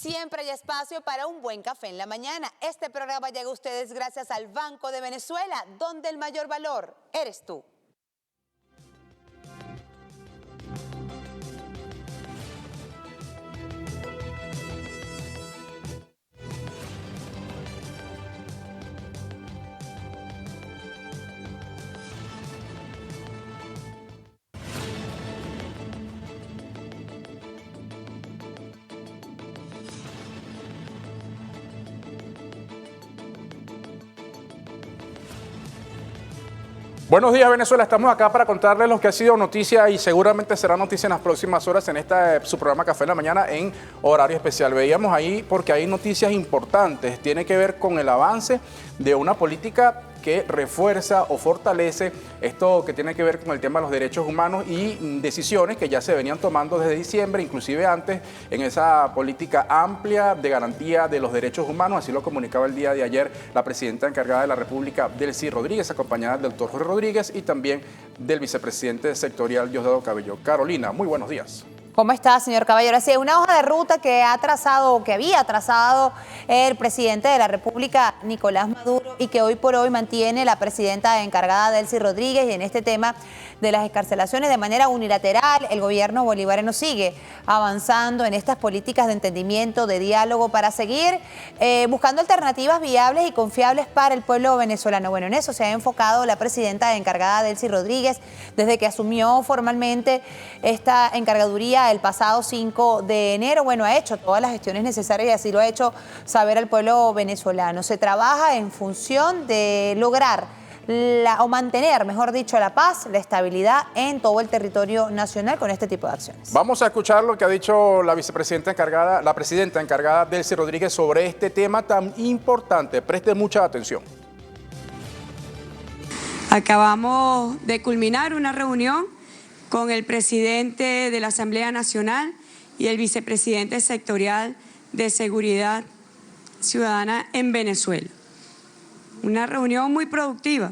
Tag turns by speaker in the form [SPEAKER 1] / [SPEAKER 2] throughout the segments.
[SPEAKER 1] Siempre hay espacio para un buen café en la mañana. Este programa llega a ustedes gracias al Banco de Venezuela, donde el mayor valor eres tú.
[SPEAKER 2] Buenos días, Venezuela. Estamos acá para contarles lo que ha sido noticia y seguramente será noticia en las próximas horas en su programa Café en la Mañana en horario especial. Veíamos ahí porque hay noticias importantes. Tiene que ver con el avance de una política que refuerza o fortalece esto que tiene que ver con el tema de los derechos humanos y decisiones que ya se venían tomando desde diciembre, inclusive antes, en esa política amplia de garantía de los derechos humanos. Así lo comunicaba el día de ayer la presidenta encargada de la República, Delcy Rodríguez, acompañada del doctor Jorge Rodríguez y también del vicepresidente sectorial, Diosdado Cabello. Carolina, muy buenos días.
[SPEAKER 1] ¿Cómo está, señor Caballero? Así es, una hoja de ruta que había trazado el presidente de la República, Nicolás Maduro, y que hoy por hoy mantiene la presidenta encargada, Delcy Rodríguez, y en este tema de las excarcelaciones de manera unilateral, el gobierno bolivariano sigue avanzando en estas políticas de entendimiento, de diálogo, para seguir buscando alternativas viables y confiables para el pueblo venezolano. Bueno, en eso se ha enfocado la presidenta encargada, Delcy Rodríguez, desde que asumió formalmente esta encargaduría el pasado 5 de enero. Bueno, ha hecho todas las gestiones necesarias y así lo ha hecho saber al pueblo venezolano. Se trabaja en función de lograr o mantener, mejor dicho, la paz, la estabilidad en todo el territorio nacional con este tipo de acciones.
[SPEAKER 2] Vamos a escuchar lo que ha dicho la vicepresidenta encargada, la presidenta encargada, Delcy Rodríguez, sobre este tema tan importante. Preste mucha atención.
[SPEAKER 3] Acabamos de culminar una reunión con el presidente de la Asamblea Nacional y el vicepresidente sectorial de Seguridad Ciudadana en Venezuela. Una reunión muy productiva,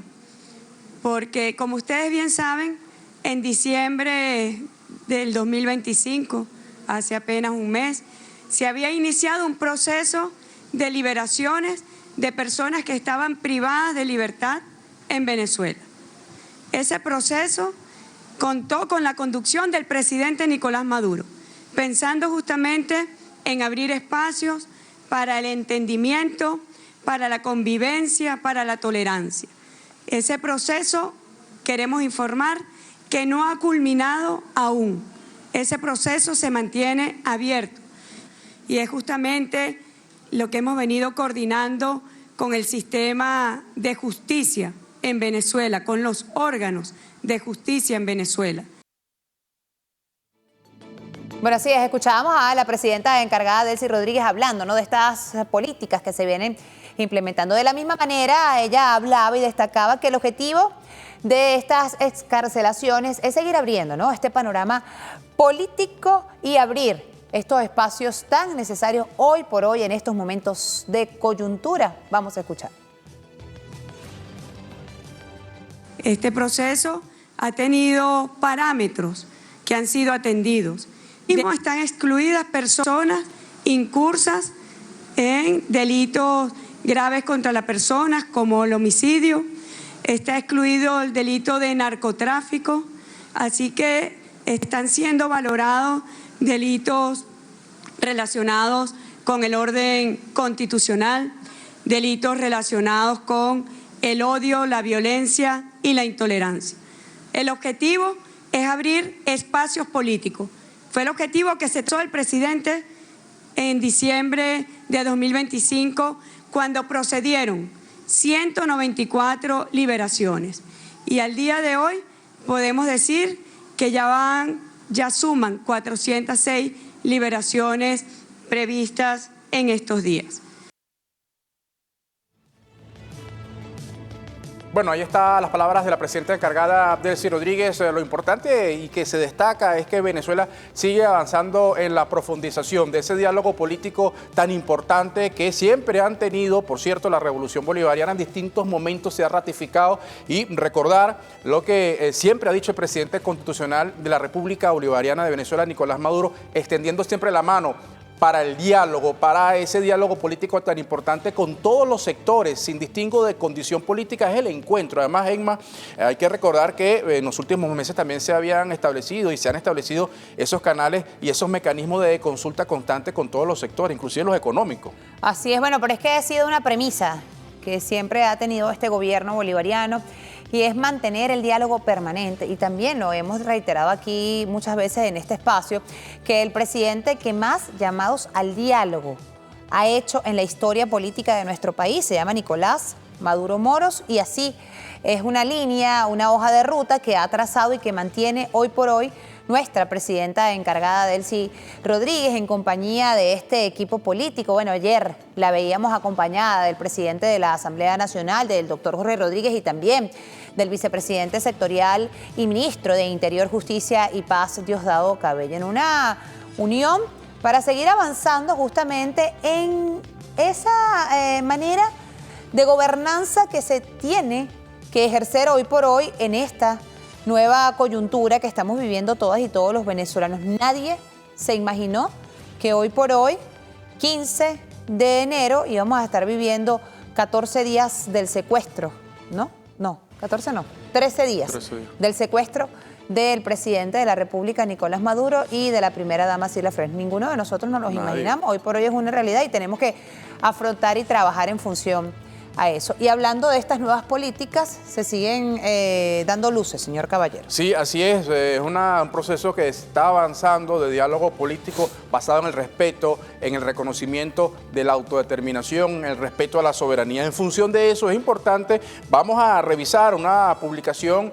[SPEAKER 3] porque como ustedes bien saben, en diciembre del 2025, hace apenas un mes, se había iniciado un proceso de liberaciones de personas que estaban privadas de libertad en Venezuela. Ese proceso contó con la conducción del presidente Nicolás Maduro, pensando justamente en abrir espacios para el entendimiento, para la convivencia, para la tolerancia. Ese proceso, queremos informar, que no ha culminado aún. Ese proceso se mantiene abierto y es justamente lo que hemos venido coordinando con el sistema de justicia en Venezuela, con los órganos de justicia en Venezuela.
[SPEAKER 1] Bueno, así es, escuchábamos a la presidenta encargada, Delcy Rodríguez, hablando, ¿no?, de estas políticas que se vienen implementando. De la misma manera, ella hablaba y destacaba que el objetivo de estas excarcelaciones es seguir abriendo, ¿no?, este panorama político y abrir estos espacios tan necesarios hoy por hoy en estos momentos de coyuntura. Vamos a escuchar.
[SPEAKER 3] Este proceso ha tenido parámetros que han sido atendidos. Están excluidas personas incursas en delitos graves contra las personas, como el homicidio. Está excluido el delito de narcotráfico. Así que están siendo valorados delitos relacionados con el orden constitucional, delitos relacionados con el odio, la violencia y la intolerancia. El objetivo es abrir espacios políticos. Fue el objetivo que se trazó el presidente en diciembre de 2025, cuando procedieron 194 liberaciones. Y al día de hoy podemos decir que ya suman 406 liberaciones previstas en estos días.
[SPEAKER 2] Bueno, ahí están las palabras de la presidenta encargada, Delcy Rodríguez. Lo importante y que se destaca es que Venezuela sigue avanzando en la profundización de ese diálogo político tan importante que siempre han tenido. Por cierto, la Revolución Bolivariana en distintos momentos se ha ratificado, y recordar lo que siempre ha dicho el presidente constitucional de la República Bolivariana de Venezuela, Nicolás Maduro, extendiendo siempre la mano para el diálogo, para ese diálogo político tan importante con todos los sectores, sin distingo de condición política, es el encuentro. Además, Emma, hay que recordar que en los últimos meses también se habían establecido y se han establecido esos canales y esos mecanismos de consulta constante con todos los sectores, inclusive los económicos.
[SPEAKER 1] Así es, bueno, pero es que ha sido una premisa que siempre ha tenido este gobierno bolivariano, y es mantener el diálogo permanente. Y también lo hemos reiterado aquí muchas veces en este espacio, que el presidente que más llamados al diálogo ha hecho en la historia política de nuestro país se llama Nicolás Maduro Moros, y así es una línea, una hoja de ruta que ha trazado y que mantiene hoy por hoy nuestra presidenta encargada, Delcy Rodríguez, en compañía de este equipo político. Bueno, ayer la veíamos acompañada del presidente de la Asamblea Nacional, del doctor Jorge Rodríguez, y también del vicepresidente sectorial y ministro de Interior, Justicia y Paz, Diosdado Cabello, en una unión para seguir avanzando justamente en esa manera de gobernanza que se tiene que ejercer hoy por hoy en esta nueva coyuntura que estamos viviendo todas y todos los venezolanos. Nadie se imaginó que hoy por hoy, 15 de enero, íbamos a estar viviendo 14 días del secuestro, ¿no? No, 14 no, 13 días del secuestro del presidente de la República, Nicolás Maduro, y de la primera dama, Cilia Flores. Ninguno de nosotros nos los imaginamos. Hoy por hoy es una realidad y tenemos que afrontar y trabajar en función a eso. Y hablando de estas nuevas políticas, se siguen dando luces, señor Caballero.
[SPEAKER 2] Sí, así es un proceso que está avanzando de diálogo político basado en el respeto, en el reconocimiento de la autodeterminación, el respeto a la soberanía. En función de eso es importante, vamos a revisar una publicación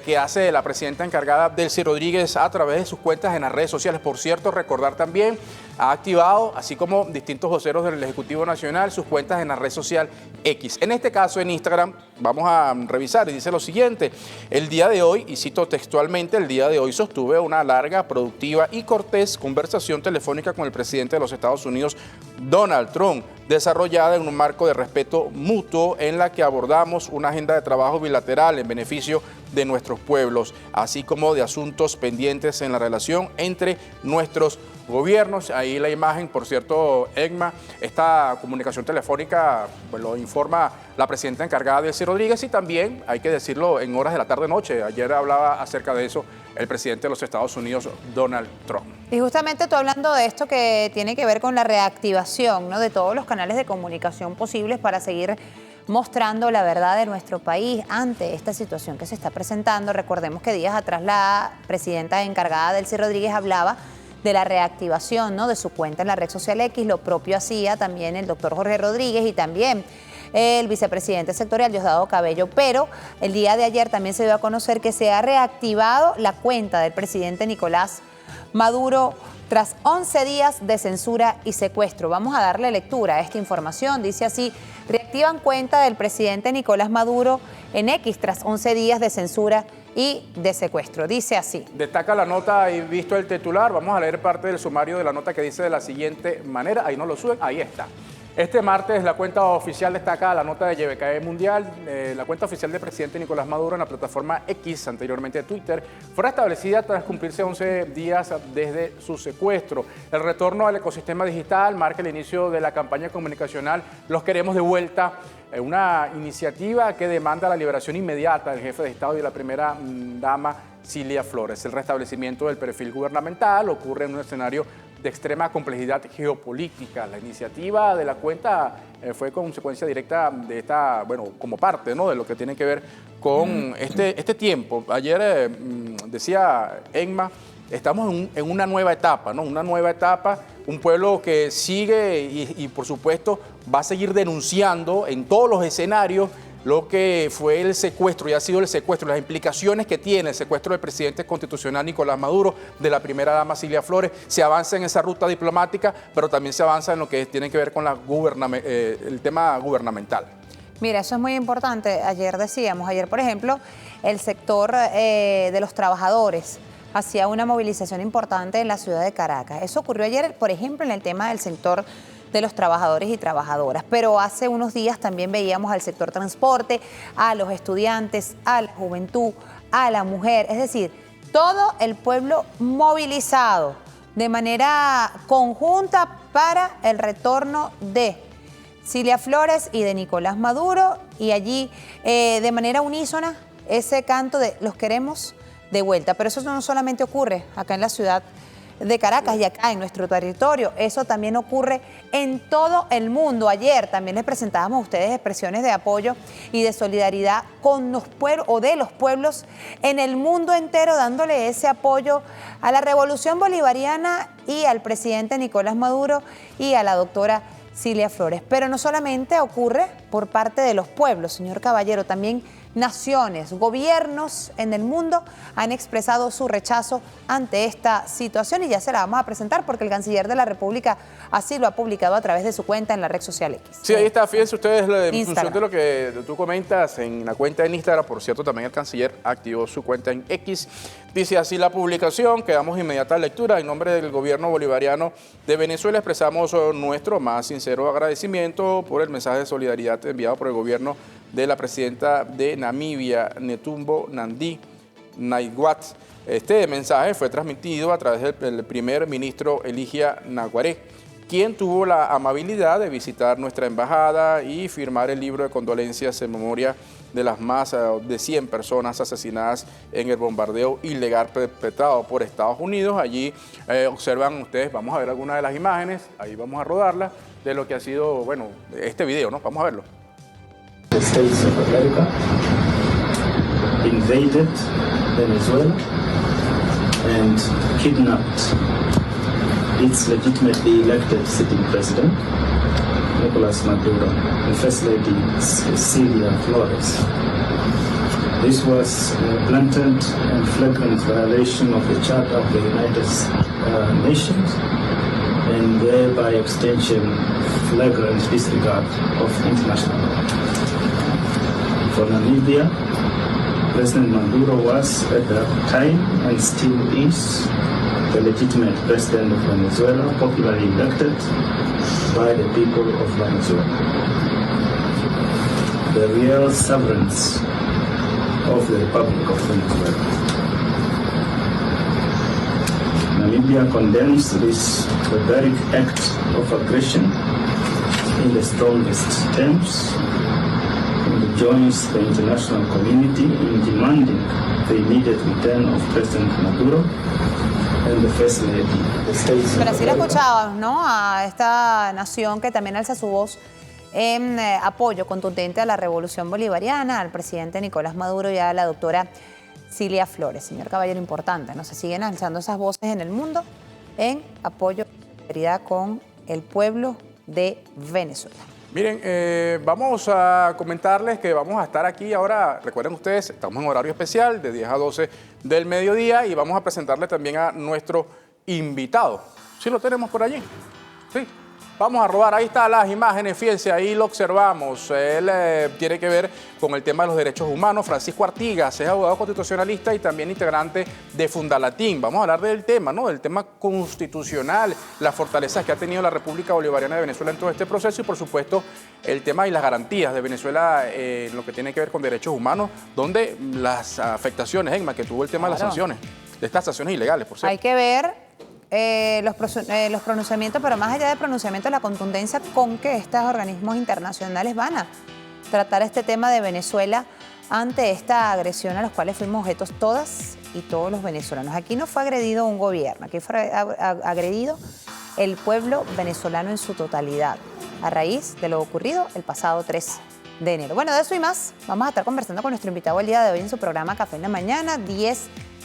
[SPEAKER 2] que hace la presidenta encargada, Delcy Rodríguez, a través de sus cuentas en las redes sociales. Por cierto, recordar también, ha activado, así como distintos voceros del Ejecutivo Nacional, sus cuentas en la red social X. En este caso, en Instagram, vamos a revisar y dice lo siguiente: el día de hoy, y cito textualmente, el día de hoy sostuve una larga, productiva y cortés conversación telefónica con el presidente de los Estados Unidos, Donald Trump, desarrollada en un marco de respeto mutuo en la que abordamos una agenda de trabajo bilateral en beneficio de nuestros pueblos, así como de asuntos pendientes en la relación entre nuestros gobiernos. Ahí la imagen, por cierto, Emma, esta comunicación telefónica pues, lo informa la presidenta encargada, Delcy Rodríguez, y también, hay que decirlo, en horas de la tarde-noche. Ayer hablaba acerca de eso el presidente de los Estados Unidos, Donald Trump.
[SPEAKER 1] Y justamente tú hablando de esto que tiene que ver con la reactivación, ¿no?, de todos los canales de comunicación posibles para seguir mostrando la verdad de nuestro país ante esta situación que se está presentando. Recordemos que días atrás la presidenta encargada, Delcy Rodríguez, hablaba de la reactivación, ¿no?, de su cuenta en la red social X. Lo propio hacía también el doctor Jorge Rodríguez y también el vicepresidente sectorial, Diosdado Cabello. Pero el día de ayer también se dio a conocer que se ha reactivado la cuenta del presidente Nicolás Maduro tras 11 días de censura y secuestro. Vamos a darle lectura a esta información. Dice así: reactivan cuenta del presidente Nicolás Maduro en X tras 11 días de censura y de secuestro. Dice así.
[SPEAKER 2] Destaca la nota y visto el titular, vamos a leer parte del sumario de la nota que dice de la siguiente manera. Ahí no lo suben, ahí está. Este martes la cuenta oficial destaca la nota de YBKE Mundial, la cuenta oficial del presidente Nicolás Maduro en la plataforma X, anteriormente Twitter, fue restablecida tras cumplirse 11 días desde su secuestro. El retorno al ecosistema digital marca el inicio de la campaña comunicacional Los Queremos de Vuelta, una iniciativa que demanda la liberación inmediata del jefe de Estado y de la primera dama, Cilia Flores. El restablecimiento del perfil gubernamental ocurre en un escenario de extrema complejidad geopolítica. La iniciativa de la cuenta fue consecuencia directa de esta, bueno, como parte, ¿no?, de lo que tiene que ver con este tiempo. Ayer decía Emma, estamos en una nueva etapa, ¿no?, una nueva etapa, un pueblo que sigue y por supuesto va a seguir denunciando en todos los escenarios lo que fue el secuestro y ha sido el secuestro, las implicaciones que tiene el secuestro del presidente constitucional Nicolás Maduro, de la primera dama Cilia Flores. Se avanza en esa ruta diplomática, pero también se avanza en lo que tiene que ver con el tema gubernamental.
[SPEAKER 1] Mira, eso es muy importante. Ayer por ejemplo, el sector de los trabajadores hacía una movilización importante en la ciudad de Caracas. Eso ocurrió ayer, por ejemplo, en el tema del sector de los trabajadores y trabajadoras, pero hace unos días también veíamos al sector transporte, a los estudiantes, a la juventud, a la mujer, es decir, todo el pueblo movilizado, de manera conjunta para el retorno de Cilia Flores y de Nicolás Maduro, y allí de manera unísona ese canto de los queremos de vuelta. Pero eso no solamente ocurre acá en la ciudad de Caracas y acá en nuestro territorio, eso también ocurre en todo el mundo. Ayer también les presentábamos a ustedes expresiones de apoyo y de solidaridad con los pueblos o de los pueblos en el mundo entero, dándole ese apoyo a la revolución bolivariana y al presidente Nicolás Maduro y a la doctora Cilia Flores. Pero no solamente ocurre por parte de los pueblos, señor Caballero, también naciones, gobiernos en el mundo han expresado su rechazo ante esta situación y ya se la vamos a presentar porque el canciller de la República así lo ha publicado a través de su cuenta en la red social X.
[SPEAKER 2] Sí, ahí está, fíjense ustedes, en función de lo que tú comentas en la cuenta en Instagram, por cierto, también el canciller activó su cuenta en X. Dice así la publicación, que damos inmediata lectura. En nombre del gobierno bolivariano de Venezuela expresamos nuestro más sincero agradecimiento por el mensaje de solidaridad enviado por el gobierno de la presidenta de Namibia, Netumbo Nandi Naidwat. Este mensaje fue transmitido a través del primer ministro Elijah Naguaré, quien tuvo la amabilidad de visitar nuestra embajada y firmar el libro de condolencias en memoria de las más de 100 personas asesinadas en el bombardeo ilegal perpetrado por Estados Unidos. Allí observan ustedes, vamos a ver algunas de las imágenes, ahí vamos a rodarlas, de lo que ha sido, bueno, este video, ¿no? Vamos a verlo.
[SPEAKER 4] The States of America invaded Venezuela and kidnapped its legitimately elected sitting president, Nicolás Maduro, and First Lady Cilia Flores. This was a blatant and flagrant violation of the Charter of the United Nations and thereby extension flagrant disregard of international law. For Namibia, President Maduro was at that time and still is the legitimate president of Venezuela, popularly elected by the people of Venezuela. The real sovereigns of the Republic of Venezuela. Namibia condemns this barbaric act of aggression in the strongest terms and joins the international community in demanding the immediate return of President Maduro and the First Lady.
[SPEAKER 1] Pero así lo escuchábamos, ¿no? A esta nación que también alza su voz en apoyo contundente a la revolución bolivariana, al presidente Nicolás Maduro y a la doctora Cilia Flores. Señor Caballero, importante, ¿no? Se siguen alzando esas voces en el mundo en apoyo y solidaridad con el pueblo de Venezuela.
[SPEAKER 2] Miren, vamos a comentarles que vamos a estar aquí ahora, recuerden ustedes, estamos en horario especial de 10 a 12 del mediodía y vamos a presentarle también a nuestro invitado. ¿Sí lo tenemos por allí? Sí. Vamos a robar, ahí están las imágenes, fíjense, ahí lo observamos. Él tiene que ver con el tema de los derechos humanos. Francisco Artigas es abogado constitucionalista y también integrante de Fundalatín. Vamos a hablar del tema, ¿no? Del tema constitucional, las fortalezas que ha tenido la República Bolivariana de Venezuela en todo este proceso y, por supuesto, el tema y las garantías de Venezuela en lo que tiene que ver con derechos humanos, donde las afectaciones, Emma, que tuvo el tema de las sanciones, de estas sanciones ilegales, por cierto.
[SPEAKER 1] Hay que ver los pronunciamientos, pero más allá de pronunciamientos, la contundencia con que estos organismos internacionales van a tratar este tema de Venezuela ante esta agresión a los cuales fuimos objetos todas y todos los venezolanos. Aquí no fue agredido un gobierno, aquí fue agredido el pueblo venezolano en su totalidad, a raíz de lo ocurrido el pasado 3 de enero. Bueno, de eso y más vamos a estar conversando con nuestro invitado el día de hoy en su programa Café en la Mañana,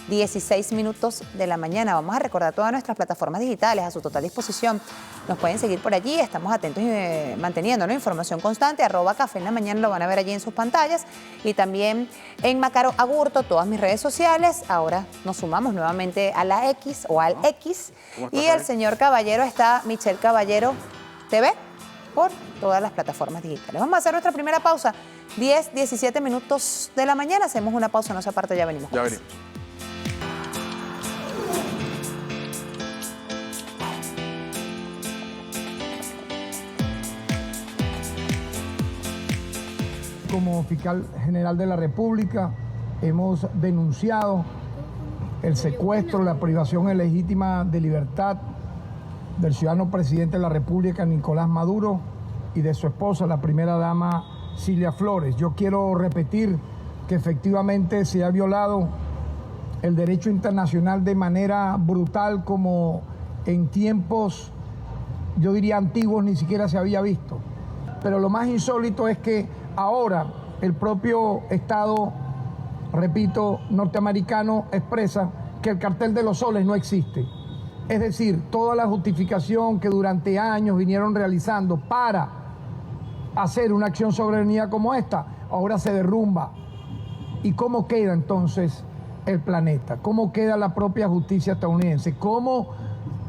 [SPEAKER 1] 16 minutos de la mañana. Vamos a recordar todas nuestras plataformas digitales a su total disposición. Nos pueden seguir por allí, estamos atentos y manteniendo información constante, @Café en la Mañana, lo van a ver allí en sus pantallas. Y también en Macaro Agurto, todas mis redes sociales. Ahora nos sumamos nuevamente a la X o al X. Y el señor Caballero está, Michelle Caballero TV, por todas las plataformas digitales. Vamos a hacer nuestra primera pausa, 17 minutos de la mañana. Hacemos una pausa, no se aparte, ya venimos.
[SPEAKER 2] Ya venimos.
[SPEAKER 5] Como fiscal general de la República hemos denunciado el secuestro, la privación ilegítima de libertad del ciudadano presidente de la República, Nicolás Maduro, y de su esposa, la primera dama, Cilia Flores. Yo quiero repetir que efectivamente se ha violado el derecho internacional de manera brutal, como en tiempos, yo diría antiguos, ni siquiera se había visto. Pero lo más insólito es que ahora el propio Estado, repito, norteamericano, expresa que el cartel de los soles no existe. Es decir, toda la justificación que durante años vinieron realizando para hacer una acción soberanía como esta, ahora se derrumba. ¿Y cómo queda entonces el planeta? ¿Cómo queda la propia justicia estadounidense? ¿Cómo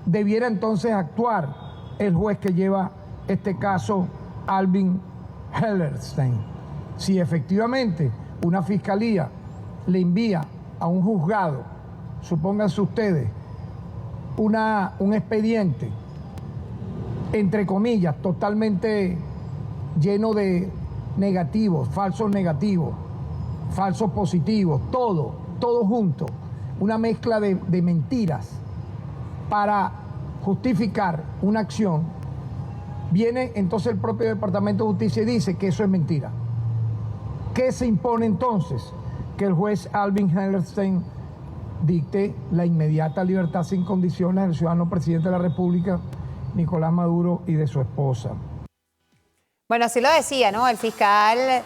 [SPEAKER 5] debiera entonces actuar el juez que lleva este caso, Alvin Hellerstein? Si efectivamente una fiscalía le envía a un juzgado, supónganse ustedes, un expediente, entre comillas, totalmente lleno de negativos, falsos positivos, todo junto, una mezcla de mentiras para justificar una acción, viene entonces el propio Departamento de Justicia y dice que eso es mentira. ¿Qué se impone entonces? Que el juez Alvin Hellerstein dicte la inmediata libertad sin condiciones del ciudadano presidente de la República, Nicolás Maduro, y de su esposa.
[SPEAKER 1] Bueno, así lo decía, ¿no? El fiscal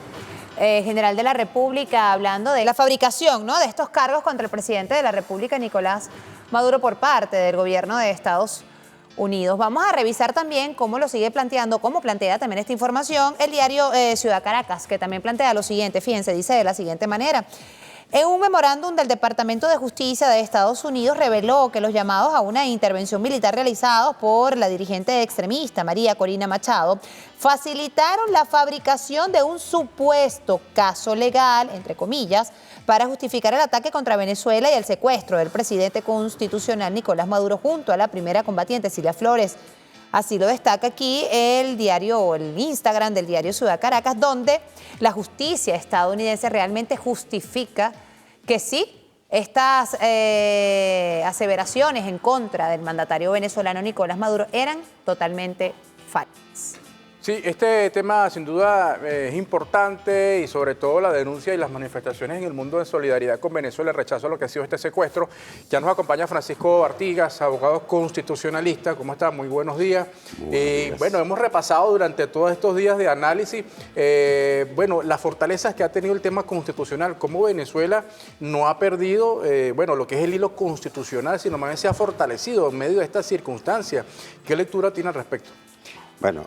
[SPEAKER 1] general de la República, hablando de la fabricación, ¿no?, de estos cargos contra el presidente de la República, Nicolás Maduro, por parte del gobierno de Estados Unidos. Vamos a revisar también cómo lo sigue planteando, cómo plantea también esta información el diario Ciudad Caracas, que también plantea lo siguiente. Fíjense, dice de la siguiente manera: en un memorándum del Departamento de Justicia de Estados Unidos reveló que los llamados a una intervención militar realizados por la dirigente extremista María Corina Machado facilitaron la fabricación de un supuesto caso legal, entre comillas, para justificar el ataque contra Venezuela y el secuestro del presidente constitucional Nicolás Maduro junto a la primera combatiente Cilia Flores. Así lo destaca aquí el Instagram del diario Ciudad Caracas, donde la justicia estadounidense realmente justifica que sí, estas aseveraciones en contra del mandatario venezolano Nicolás Maduro eran totalmente falsas.
[SPEAKER 2] Sí, este tema sin duda es importante, y sobre todo la denuncia y las manifestaciones en el mundo de solidaridad con Venezuela, el rechazo a lo que ha sido este secuestro. Ya nos acompaña Francisco Artigas, abogado constitucionalista. ¿Cómo está? Muy buenos días. Bueno, hemos repasado durante todos estos días de análisis, las fortalezas que ha tenido el tema constitucional, cómo Venezuela no ha perdido, lo que es el hilo constitucional, sino más bien se ha fortalecido en medio de estas circunstancias. ¿Qué lectura tiene al respecto?
[SPEAKER 6] Bueno,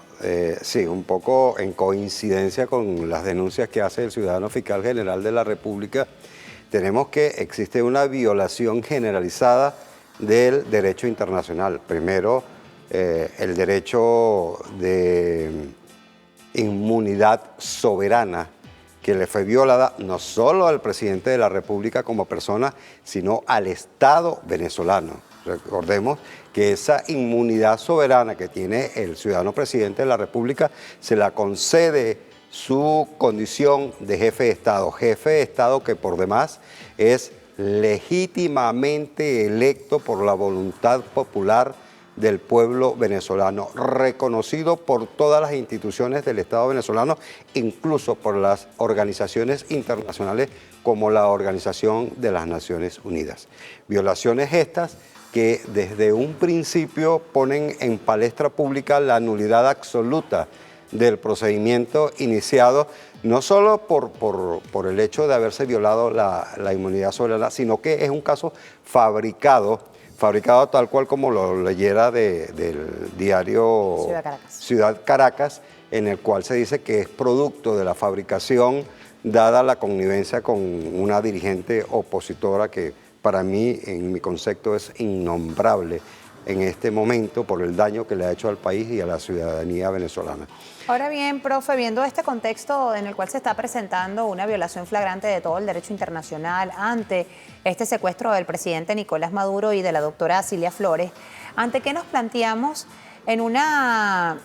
[SPEAKER 6] sí, un poco en coincidencia con las denuncias que hace el ciudadano fiscal general de la República, tenemos que existe una violación generalizada del derecho internacional. Primero, el derecho de inmunidad soberana que le fue violada no solo al presidente de la República como persona, sino al Estado venezolano. Recordemos que esa inmunidad soberana que tiene el ciudadano presidente de la República se la concede su condición de jefe de Estado que por demás es legítimamente electo por la voluntad popular del pueblo venezolano, reconocido por todas las instituciones del Estado venezolano, incluso por las organizaciones internacionales como la Organización de las Naciones Unidas. Violaciones estas que desde un principio ponen en palestra pública la nulidad absoluta del procedimiento iniciado, no solo por el hecho de haberse violado la inmunidad soberana, sino que es un caso fabricado tal cual como lo leyera del diario Ciudad Caracas, en el cual se dice que es producto de la fabricación dada la connivencia con una dirigente opositora que para mí, en mi concepto, es innombrable en este momento por el daño que le ha hecho al país y a la ciudadanía venezolana.
[SPEAKER 1] Ahora bien, profe, viendo este contexto en el cual se está presentando una violación flagrante de todo el derecho internacional ante este secuestro del presidente Nicolás Maduro y de la doctora Cilia Flores, ¿ante qué nos planteamos en unas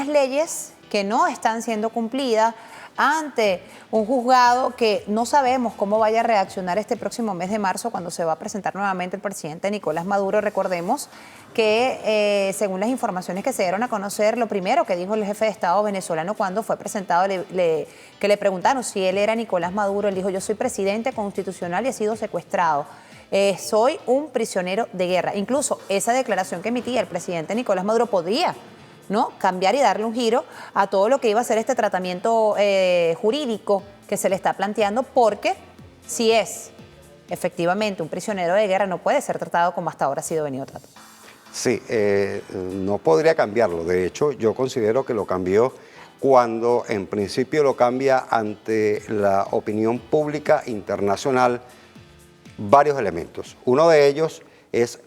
[SPEAKER 1] leyes que no están siendo cumplidas, ante un juzgado que no sabemos cómo vaya a reaccionar este próximo mes de marzo cuando se va a presentar nuevamente el presidente Nicolás Maduro. Recordemos que según las informaciones que se dieron a conocer, lo primero que dijo el jefe de Estado venezolano cuando fue presentado, que le preguntaron si él era Nicolás Maduro, él dijo: yo soy presidente constitucional y he sido secuestrado. Soy un prisionero de guerra. Incluso esa declaración que emitía el presidente Nicolás Maduro podría, ¿no?, cambiar y darle un giro a todo lo que iba a ser este tratamiento jurídico que se le está planteando, porque si es efectivamente un prisionero de guerra no puede ser tratado como hasta ahora ha sido venido tratado.
[SPEAKER 6] Sí, no podría cambiarlo. De hecho, yo considero que lo cambió cuando en principio lo cambia ante la opinión pública internacional varios elementos. Uno de ellos es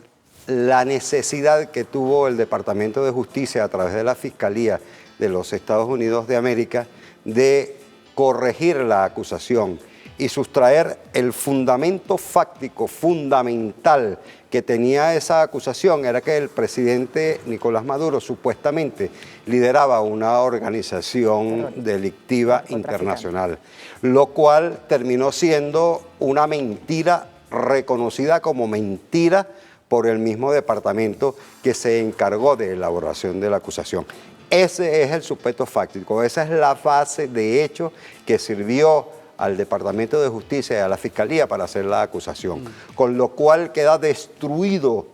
[SPEAKER 6] la necesidad que tuvo el Departamento de Justicia a través de la Fiscalía de los Estados Unidos de América de corregir la acusación y sustraer el fundamento fáctico fundamental que tenía esa acusación. Era que el presidente Nicolás Maduro supuestamente lideraba una organización delictiva internacional, lo cual terminó siendo una mentira reconocida como mentira por el mismo departamento que se encargó de elaboración de la acusación. Ese es el supuesto fáctico, esa es la base de hecho que sirvió al Departamento de Justicia y a la Fiscalía para hacer la acusación, con lo cual queda destruido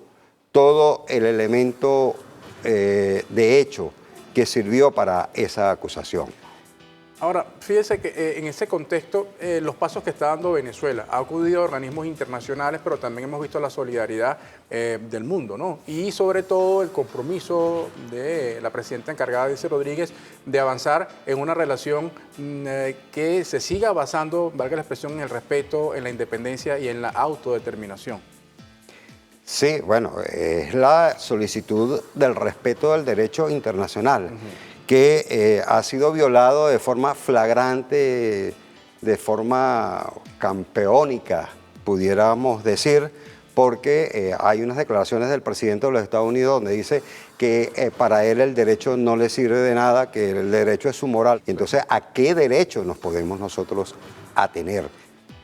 [SPEAKER 6] todo el elemento de hecho que sirvió para esa acusación.
[SPEAKER 2] Ahora, fíjese que en ese contexto, los pasos que está dando Venezuela, ha acudido a organismos internacionales, pero también hemos visto la solidaridad del mundo, ¿no? Y sobre todo el compromiso de la presidenta encargada, Delcy Rodríguez, de avanzar en una relación que se siga basando, valga la expresión, en el respeto, en la independencia y en la autodeterminación.
[SPEAKER 6] Sí, bueno, es la solicitud del respeto del derecho internacional. Que ha sido violado de forma flagrante, de forma campeónica, pudiéramos decir, porque hay unas declaraciones del presidente de los Estados Unidos donde dice que para él el derecho no le sirve de nada, que el derecho es su moral. Entonces, ¿a qué derecho nos podemos nosotros atener?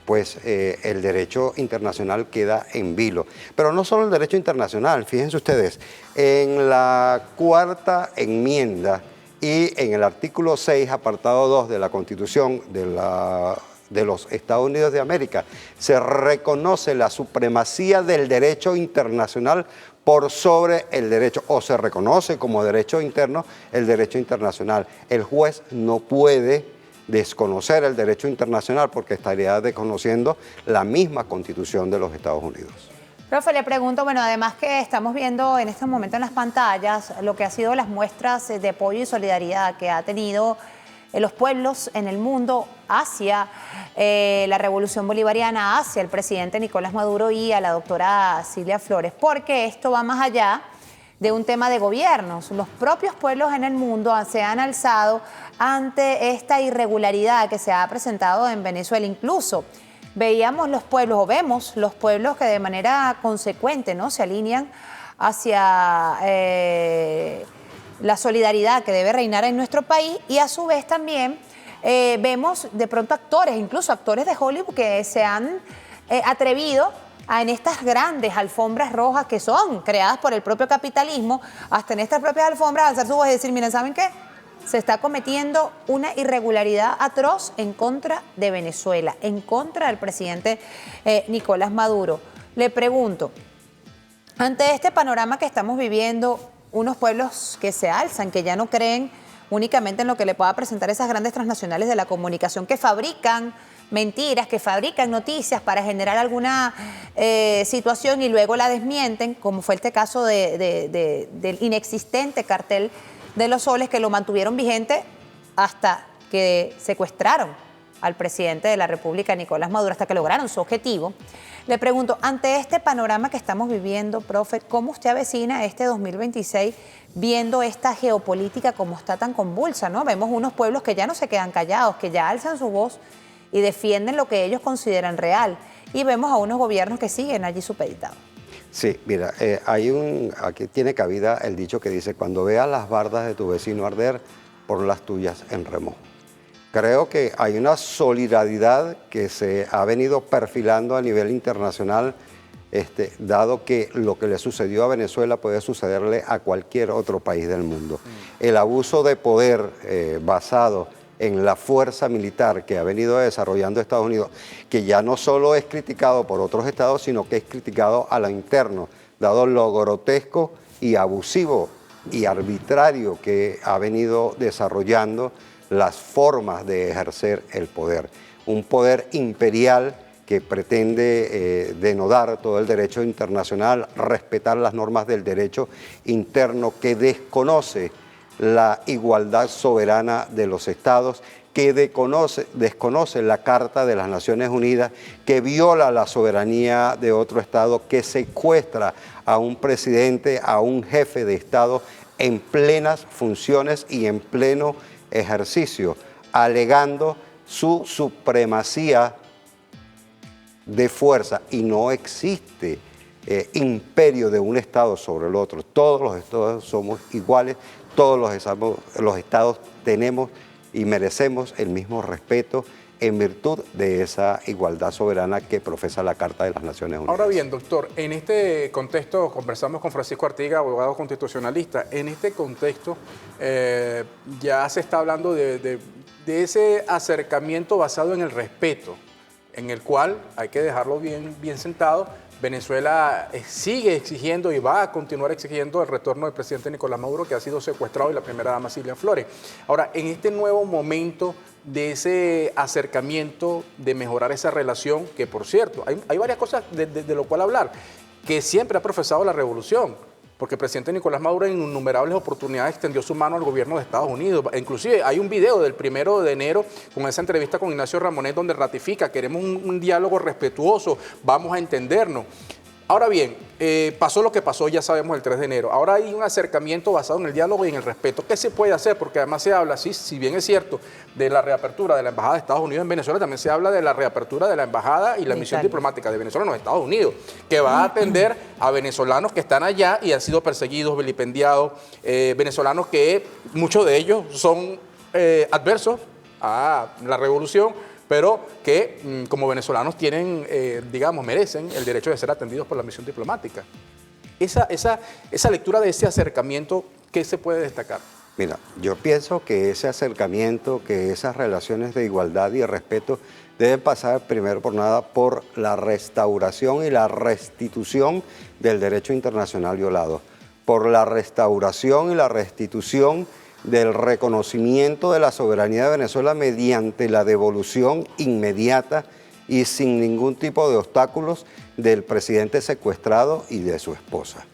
[SPEAKER 6] Pues el derecho internacional queda en vilo. Pero no solo el derecho internacional, fíjense ustedes, en la cuarta enmienda y en el artículo 6, apartado 2 de la Constitución de los Estados Unidos de América, se reconoce la supremacía del derecho internacional por sobre el derecho, o se reconoce como derecho interno el derecho internacional. El juez no puede desconocer el derecho internacional porque estaría desconociendo la misma Constitución de los Estados Unidos.
[SPEAKER 1] Profe, le pregunto, bueno, además que estamos viendo en este momento en las pantallas lo que ha sido las muestras de apoyo y solidaridad que ha tenido los pueblos en el mundo hacia la revolución bolivariana, hacia el presidente Nicolás Maduro y a la doctora Cilia Flores, porque esto va más allá de un tema de gobiernos. Los propios pueblos en el mundo se han alzado ante esta irregularidad que se ha presentado en Venezuela. Incluso veíamos los pueblos, o vemos los pueblos que de manera consecuente, ¿no?, se alinean hacia la solidaridad que debe reinar en nuestro país, y a su vez también vemos de pronto actores, incluso actores de Hollywood, que se han atrevido en estas grandes alfombras rojas que son creadas por el propio capitalismo, hasta en estas propias alfombras alzar su voz y decir: miren, ¿saben qué? Se está cometiendo una irregularidad atroz en contra de Venezuela, en contra del presidente Nicolás Maduro. Le pregunto, ante este panorama que estamos viviendo, unos pueblos que se alzan, que ya no creen únicamente en lo que le pueda presentar esas grandes transnacionales de la comunicación, que fabrican mentiras, que fabrican noticias para generar alguna situación y luego la desmienten, como fue este caso del inexistente cartel de los soles, que lo mantuvieron vigente hasta que secuestraron al presidente de la República, Nicolás Maduro, hasta que lograron su objetivo. Le pregunto, ante este panorama que estamos viviendo, profe, ¿cómo usted avecina este 2026 viendo esta geopolítica como está tan convulsa, ¿no? Vemos unos pueblos que ya no se quedan callados, que ya alzan su voz y defienden lo que ellos consideran real, y vemos a unos gobiernos que siguen allí supeditados.
[SPEAKER 6] Sí, mira, aquí tiene cabida el dicho que dice: cuando veas las bardas de tu vecino arder, pon las tuyas en remojo. Creo que hay una solidaridad que se ha venido perfilando a nivel internacional, dado que lo que le sucedió a Venezuela puede sucederle a cualquier otro país del mundo. El abuso de poder basado en la fuerza militar que ha venido desarrollando Estados Unidos, que ya no solo es criticado por otros estados, sino que es criticado a lo interno, dado lo grotesco y abusivo y arbitrario que ha venido desarrollando las formas de ejercer el poder. Un poder imperial que pretende denodar todo el derecho internacional, respetar las normas del derecho interno, que desconoce la igualdad soberana de los estados, que desconoce la Carta de las Naciones Unidas, que viola la soberanía de otro estado, que secuestra a un presidente, a un jefe de estado en plenas funciones y en pleno ejercicio, alegando su supremacía de fuerza. Y no existe imperio de un estado sobre el otro. Todos los estados somos iguales, todos los estados tenemos y merecemos el mismo respeto en virtud de esa igualdad soberana que profesa la Carta de las Naciones Unidas.
[SPEAKER 2] Ahora bien, doctor, en este contexto, conversamos con Francisco Artiga, abogado constitucionalista, en este contexto ya se está hablando de ese acercamiento basado en el respeto, en el cual, hay que dejarlo bien sentado, Venezuela sigue exigiendo y va a continuar exigiendo el retorno del presidente Nicolás Maduro, que ha sido secuestrado, y la primera dama Cilia Flores. Ahora, en este nuevo momento de ese acercamiento, de mejorar esa relación, que por cierto, hay varias cosas de lo cual hablar, que siempre ha profesado la revolución, porque el presidente Nicolás Maduro en innumerables oportunidades extendió su mano al gobierno de Estados Unidos. Inclusive hay un video del 1 de enero con esa entrevista con Ignacio Ramonet donde ratifica: queremos un diálogo respetuoso, vamos a entendernos. Ahora bien, pasó lo que pasó, ya sabemos, el 3 de enero. Ahora hay un acercamiento basado en el diálogo y en el respeto. ¿Qué se puede hacer? Porque además se habla, sí, si bien es cierto, de la reapertura de la Embajada de Estados Unidos en Venezuela, también se habla de la reapertura de la Embajada y la misión diplomática de Venezuela en los Estados Unidos, que va a atender a venezolanos que están allá y han sido perseguidos, vilipendiados, venezolanos que muchos de ellos son adversos a la revolución, pero que como venezolanos tienen, merecen el derecho de ser atendidos por la misión diplomática. Esa lectura de ese acercamiento, ¿qué se puede destacar?
[SPEAKER 6] Mira, yo pienso que ese acercamiento, que esas relaciones de igualdad y de respeto deben pasar primero por nada por la restauración y la restitución del derecho internacional violado, por la restauración y la restitución del reconocimiento de la soberanía de Venezuela mediante la devolución inmediata y sin ningún tipo de obstáculos del presidente secuestrado y de su esposa.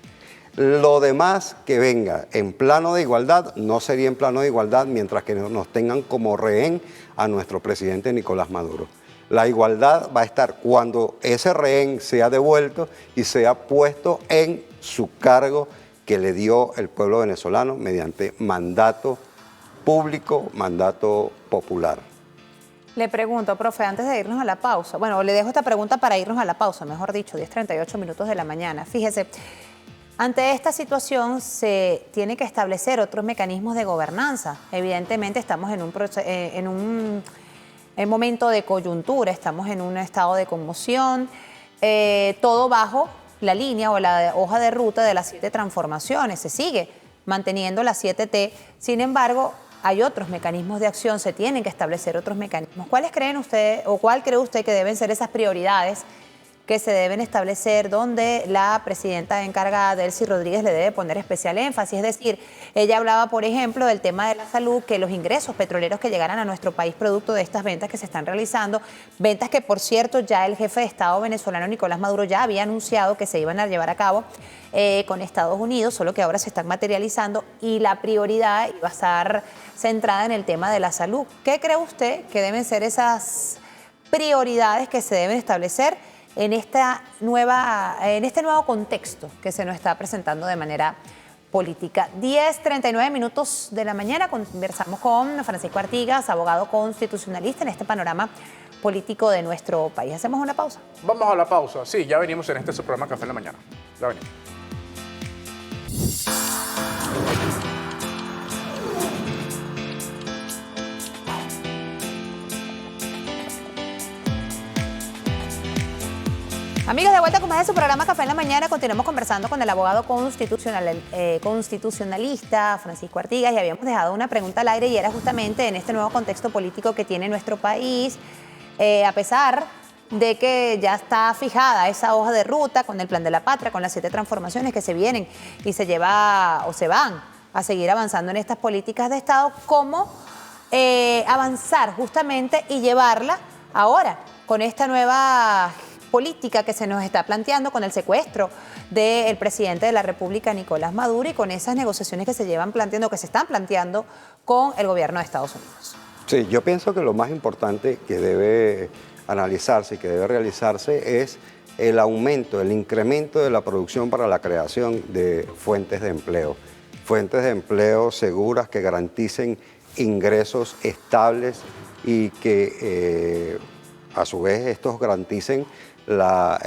[SPEAKER 6] Lo demás que venga en plano de igualdad no sería en plano de igualdad mientras que nos tengan como rehén a nuestro presidente Nicolás Maduro. La igualdad va a estar cuando ese rehén sea devuelto y sea puesto en su cargo que le dio el pueblo venezolano mediante mandato público, mandato popular.
[SPEAKER 1] Le pregunto, profe, antes de irnos a la pausa, bueno, le dejo esta pregunta para irnos a la pausa, mejor dicho, 10:38 minutos de la mañana. Fíjese, ante esta situación se tiene que establecer otros mecanismos de gobernanza. Evidentemente estamos en un momento de coyuntura, estamos en un estado de conmoción, todo bajo la línea o la hoja de ruta de las 7 transformaciones. Se sigue manteniendo las 7T, sin embargo, hay otros mecanismos de acción, se tienen que establecer otros mecanismos. ¿Cuáles creen usted o cuál cree usted que deben ser esas prioridades que se deben establecer, donde la presidenta encargada, Delcy Rodríguez, le debe poner especial énfasis? Es decir, ella hablaba, por ejemplo, del tema de la salud, que los ingresos petroleros que llegaran a nuestro país producto de estas ventas que se están realizando, ventas que, por cierto, ya el jefe de Estado venezolano, Nicolás Maduro, ya había anunciado que se iban a llevar a cabo con Estados Unidos, solo que ahora se están materializando, y la prioridad iba a estar centrada en el tema de la salud. ¿Qué cree usted que deben ser esas prioridades que se deben establecer en este nuevo contexto que se nos está presentando de manera política? 10:39 minutos de la mañana, conversamos con Francisco Artigas, abogado constitucionalista, en este panorama político de nuestro país. ¿Hacemos una pausa?
[SPEAKER 2] Vamos a la pausa. Sí, ya venimos en este su programa Café en la Mañana. Ya venimos.
[SPEAKER 1] Amigos, de vuelta con más de su programa Café en la Mañana. Continuamos conversando con el abogado constitucionalista Francisco Artigas, y habíamos dejado una pregunta al aire, y era justamente en este nuevo contexto político que tiene nuestro país, a pesar de que ya está fijada esa hoja de ruta con el Plan de la Patria, con las 7 transformaciones que se vienen y se van a seguir avanzando en estas políticas de Estado, cómo avanzar justamente y llevarla ahora con esta nueva política que se nos está planteando, con el secuestro del presidente de la República, Nicolás Maduro, y con esas negociaciones que se están planteando con el gobierno de Estados Unidos.
[SPEAKER 6] Sí, yo pienso que lo más importante que debe analizarse y que debe realizarse es el aumento, el incremento de la producción para la creación de fuentes de empleo seguras que garanticen ingresos estables y que a su vez estos garanticen la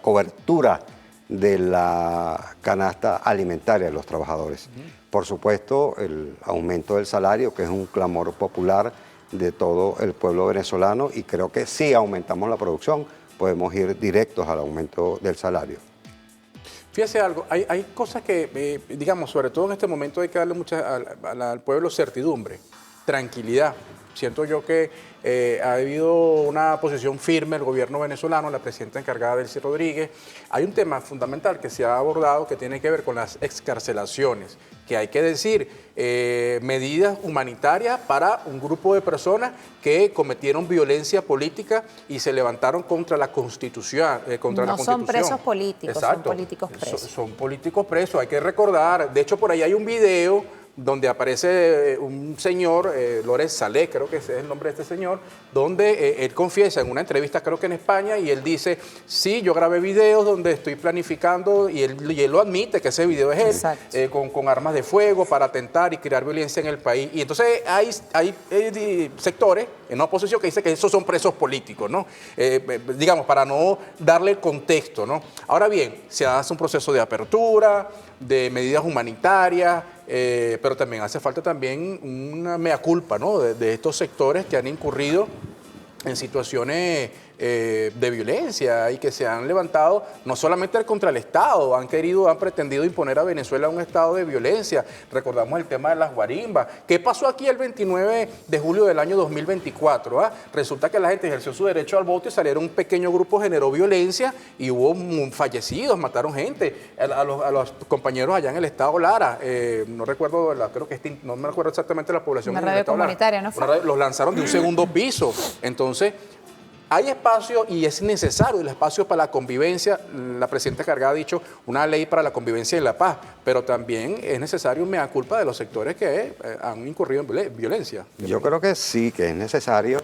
[SPEAKER 6] cobertura de la canasta alimentaria de los trabajadores. Por supuesto, el aumento del salario, que es un clamor popular de todo el pueblo venezolano, y creo que si aumentamos la producción podemos ir directos al aumento del salario.
[SPEAKER 2] Fíjese algo, hay cosas que, digamos, sobre todo en este momento hay que darle al pueblo certidumbre, tranquilidad. Siento yo que ha habido una posición firme del gobierno venezolano, la presidenta encargada Delcy Rodríguez. Hay un tema fundamental que se ha abordado que tiene que ver con las excarcelaciones, que hay que decir, medidas humanitarias para un grupo de personas que cometieron violencia política y se levantaron contra la Constitución.
[SPEAKER 1] No son presos políticos,
[SPEAKER 2] exacto,
[SPEAKER 1] son políticos presos.
[SPEAKER 2] Son políticos presos, hay que recordar. De hecho, por ahí hay un video donde aparece un señor, Lórez Saleh, creo que ese es el nombre de este señor, donde él confiesa en una entrevista, creo que en España, y él dice, sí, yo grabé videos donde estoy planificando, y él lo admite, que ese video es él, con armas de fuego para atentar y crear violencia en el país. Y entonces hay sectores en la oposición que dicen que esos son presos políticos, ¿no? Digamos, para no darle contexto, ¿no? Ahora bien, se hace un proceso de apertura, de medidas humanitarias, pero también hace falta también una mea culpa, ¿no? de estos sectores que han incurrido en situaciones de violencia y que se han levantado no solamente contra el Estado, han pretendido imponer a Venezuela un estado de violencia. Recordamos el tema de las guarimbas. ¿Qué pasó aquí el 29 de julio del año 2024? Resulta que la gente ejerció su derecho al voto y salieron un pequeño grupo, generó violencia y hubo fallecidos, mataron gente. A los compañeros allá en el estado Lara, no recuerdo, creo que no me recuerdo exactamente la población.
[SPEAKER 1] Una radio comunitaria, ¿no fue?
[SPEAKER 2] Los lanzaron de un segundo piso. Entonces, hay espacio y es necesario el espacio para la convivencia. La presidenta encargada ha dicho una ley para la convivencia y la paz, pero también es necesario un mea culpa de los sectores que han incurrido en violencia.
[SPEAKER 6] Yo creo que sí, que es necesario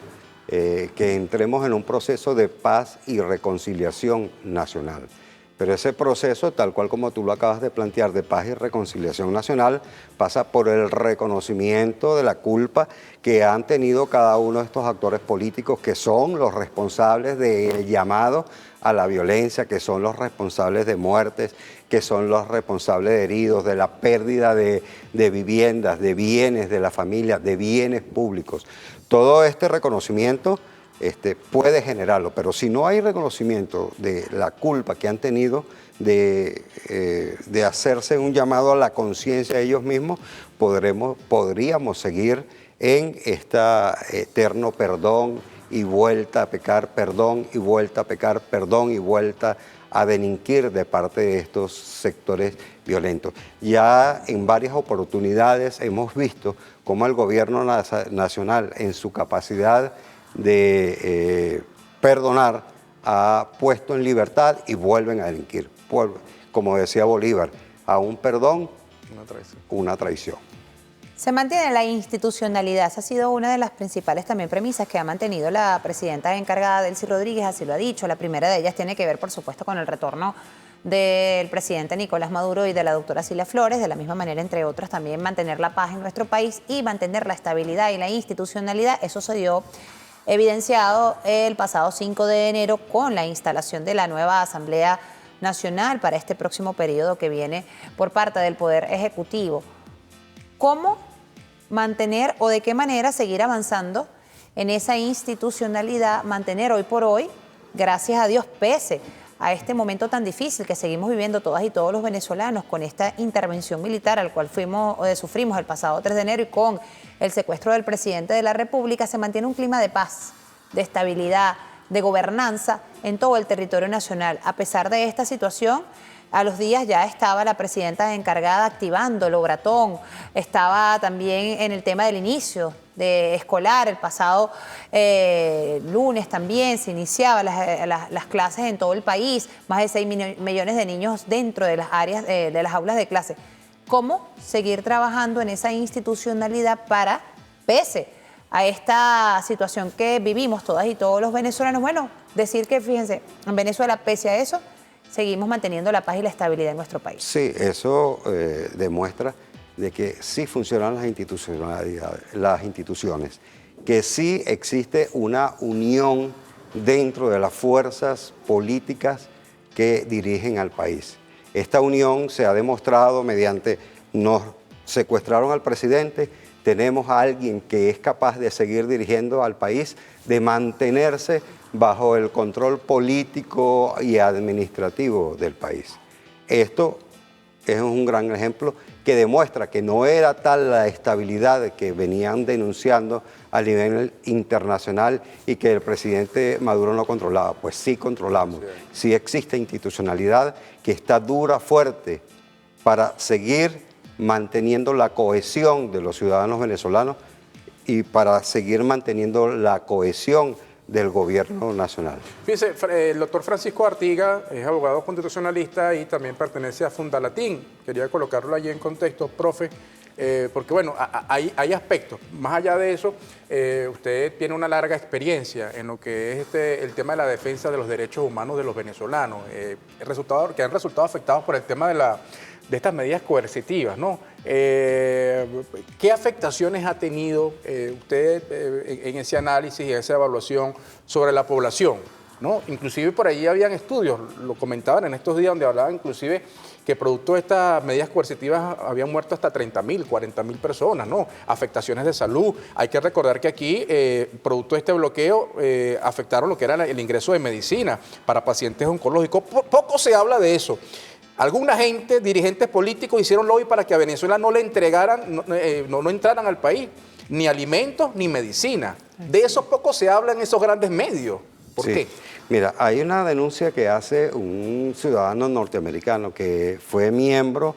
[SPEAKER 6] que entremos en un proceso de paz y reconciliación nacional. Pero ese proceso, tal cual como tú lo acabas de plantear, de paz y reconciliación nacional, pasa por el reconocimiento de la culpa que han tenido cada uno de estos actores políticos, que son los responsables del llamado a la violencia, que son los responsables de muertes, que son los responsables de heridos, de la pérdida de viviendas, de bienes de la familia, de bienes públicos. Todo este reconocimiento puede generarlo, pero si no hay reconocimiento de la culpa que han tenido de hacerse un llamado a la conciencia de ellos mismos, podríamos seguir en este eterno perdón y vuelta a pecar, perdón y vuelta a pecar, perdón y vuelta a delinquir de parte de estos sectores violentos. Ya en varias oportunidades hemos visto cómo el gobierno nacional, en su capacidad de perdonar, ha puesto en libertad y vuelven a delinquir. Como decía Bolívar, a un perdón, una traición.
[SPEAKER 1] Se mantiene la institucionalidad. Esa ha sido una de las principales también premisas que ha mantenido la presidenta encargada Delcy Rodríguez, así lo ha dicho. La primera de ellas tiene que ver, por supuesto, con el retorno del presidente Nicolás Maduro y de la doctora Cilia Flores. De la misma manera, entre otras, también mantener la paz en nuestro país y mantener la estabilidad y la institucionalidad. Eso se dio evidenciado el pasado 5 de enero con la instalación de la nueva Asamblea Nacional para este próximo periodo que viene por parte del Poder Ejecutivo. ¿Cómo mantener o de qué manera seguir avanzando en esa institucionalidad, mantener hoy por hoy gracias a Dios, pese a este momento tan difícil que seguimos viviendo todas y todos los venezolanos con esta intervención militar al cual sufrimos el pasado 3 de enero y con el secuestro del presidente de la República, se mantiene un clima de paz, de estabilidad, de gobernanza en todo el territorio nacional. A pesar de esta situación, a los días ya estaba la presidenta encargada activando el obratón, estaba también en el tema del inicio de escolar, el pasado lunes también se iniciaban las clases en todo el país, más de 6 millones de niños dentro de las áreas, de las aulas de clase. ¿Cómo seguir trabajando en esa institucionalidad para, pese a esta situación que vivimos todas y todos los venezolanos? Bueno, decir que, fíjense, en Venezuela, pese a eso, seguimos manteniendo la paz y la estabilidad en nuestro país.
[SPEAKER 6] Sí, eso demuestra de que sí funcionan las instituciones, que sí existe una unión dentro de las fuerzas políticas que dirigen al país. Esta unión se ha demostrado mediante, nos secuestraron al presidente, tenemos a alguien que es capaz de seguir dirigiendo al país, de mantenerse bajo el control político y administrativo del país. Esto es un gran ejemplo que demuestra que no era tal la estabilidad que venían denunciando a nivel internacional y que el presidente Maduro no controlaba. Pues sí controlamos, sí existe institucionalidad que está dura, fuerte, para seguir manteniendo la cohesión de los ciudadanos venezolanos y para seguir manteniendo la cohesión del gobierno nacional.
[SPEAKER 2] Fíjese, el doctor Francisco Artiga es abogado constitucionalista y también pertenece a Fundalatín. Quería colocarlo allí en contexto, profe, porque bueno, hay aspectos. Más allá de eso, usted tiene una larga experiencia en lo que es el tema de la defensa de los derechos humanos de los venezolanos, que han resultado afectados por el tema de estas medidas coercitivas, ¿no? ¿Qué afectaciones ha tenido usted en ese análisis y en esa evaluación sobre la población, ¿no? Inclusive por ahí habían estudios, lo comentaban en estos días, donde hablaban inclusive que producto de estas medidas coercitivas habían muerto hasta 30.000, 40.000 personas, ¿no? Afectaciones de salud. Hay que recordar que aquí, producto de este bloqueo, afectaron lo que era el ingreso de medicina para pacientes oncológicos. Poco se habla de eso. Alguna gente, dirigentes políticos, hicieron lobby para que a Venezuela no le entregaran, no entraran al país ni alimentos ni medicina. De eso poco se habla en esos grandes medios. ¿Por qué?
[SPEAKER 6] Mira, hay una denuncia que hace un ciudadano norteamericano que fue miembro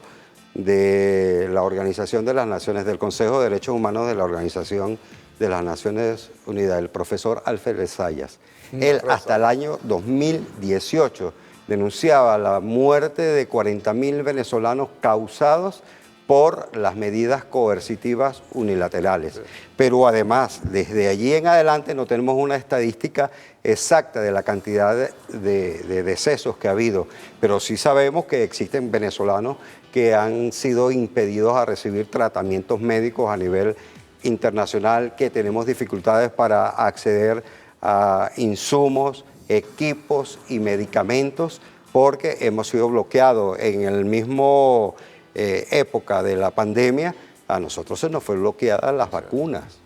[SPEAKER 6] de la Organización de las Naciones, del Consejo de Derechos Humanos de la Organización de las Naciones Unidas, el profesor Alfred Zayas. Él hasta el año 2018 denunciaba la muerte de 40.000 venezolanos causados por las medidas coercitivas unilaterales. Sí. Pero además, desde allí en adelante no tenemos una estadística exacta de la cantidad de decesos que ha habido, pero sí sabemos que existen venezolanos que han sido impedidos a recibir tratamientos médicos a nivel internacional, que tenemos dificultades para acceder a insumos, equipos y medicamentos, porque hemos sido bloqueados en el mismo época de la pandemia. A nosotros se nos fue bloqueadas las vacunas.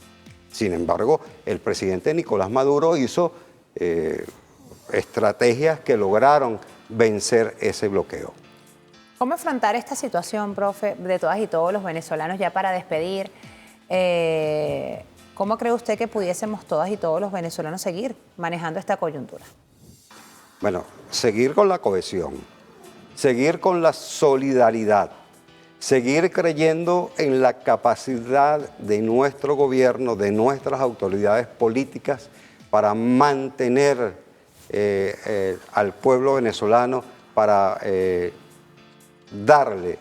[SPEAKER 6] Sin embargo, el presidente Nicolás Maduro hizo estrategias que lograron vencer ese bloqueo.
[SPEAKER 1] ¿Cómo afrontar esta situación, profe, de todas y todos los venezolanos, ya para despedir? ¿Cómo cree usted que pudiésemos todas y todos los venezolanos seguir manejando esta coyuntura?
[SPEAKER 6] Bueno, seguir con la cohesión, seguir con la solidaridad, seguir creyendo en la capacidad de nuestro gobierno, de nuestras autoridades políticas para mantener al pueblo venezolano, para darle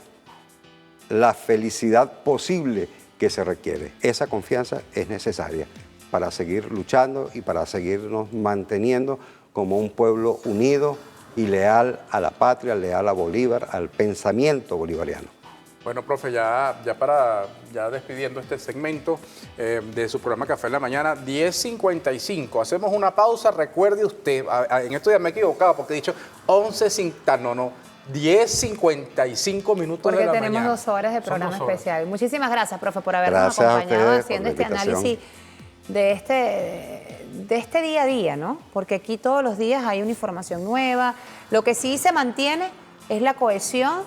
[SPEAKER 6] la felicidad posible que se requiere. Esa confianza es necesaria para seguir luchando y para seguirnos manteniendo como un pueblo unido y leal a la patria, leal a Bolívar, al pensamiento bolivariano.
[SPEAKER 2] Bueno, profe, ya despidiendo este segmento de su programa Café en la Mañana, 10:55. Hacemos una pausa. Recuerde usted, en esto ya me he equivocado porque he dicho 10:55 minutos
[SPEAKER 1] porque
[SPEAKER 2] de la mañana.
[SPEAKER 1] Porque tenemos 2 horas de programa especial. Muchísimas gracias, profe, por habernos acompañado haciendo este análisis de este día a día, ¿no? Porque aquí todos los días hay una información nueva. Lo que sí se mantiene es la cohesión